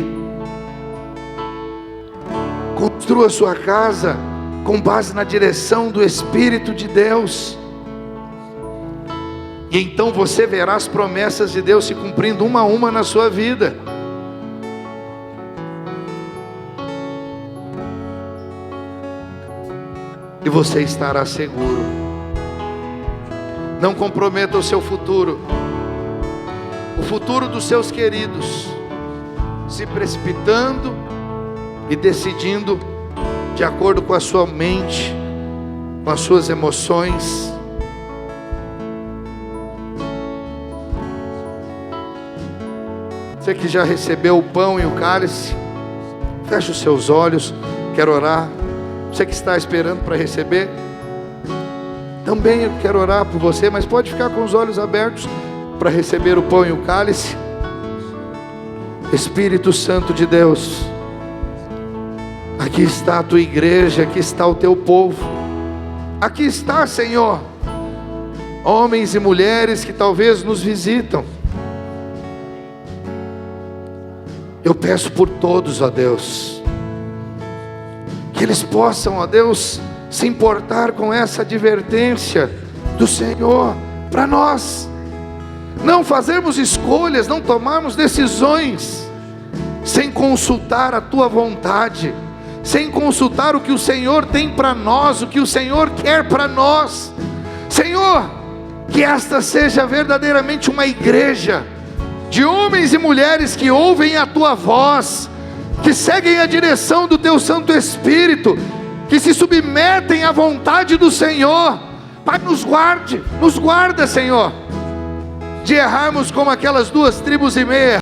Construa sua casa com base na direção do Espírito de Deus. E então você verá as promessas de Deus se cumprindo uma a uma na sua vida. E você estará seguro. Não comprometa o seu futuro, o futuro dos seus queridos, se precipitando e decidindo de acordo com a sua mente, com as suas emoções. Você que já recebeu o pão e o cálice, feche os seus olhos, quero orar. Você que está esperando para receber, também eu quero orar por você, mas pode ficar com os olhos abertos para receber o pão e o cálice. Espírito Santo de Deus, aqui está a tua igreja, aqui está o teu povo, aqui está, Senhor, homens e mulheres que talvez nos visitam. Eu peço por todos, ó Deus, que eles possam, ó Deus, se importar com essa advertência do Senhor para nós. Não fazermos escolhas, não tomarmos decisões sem consultar a tua vontade, sem consultar o que o Senhor tem para nós, o que o Senhor quer para nós. Senhor, que esta seja verdadeiramente uma igreja de homens e mulheres que ouvem a tua voz, que seguem a direção do teu Santo Espírito, que se submetem à vontade do Senhor. Pai, nos guarda, Senhor, de errarmos como aquelas 2,5 tribos.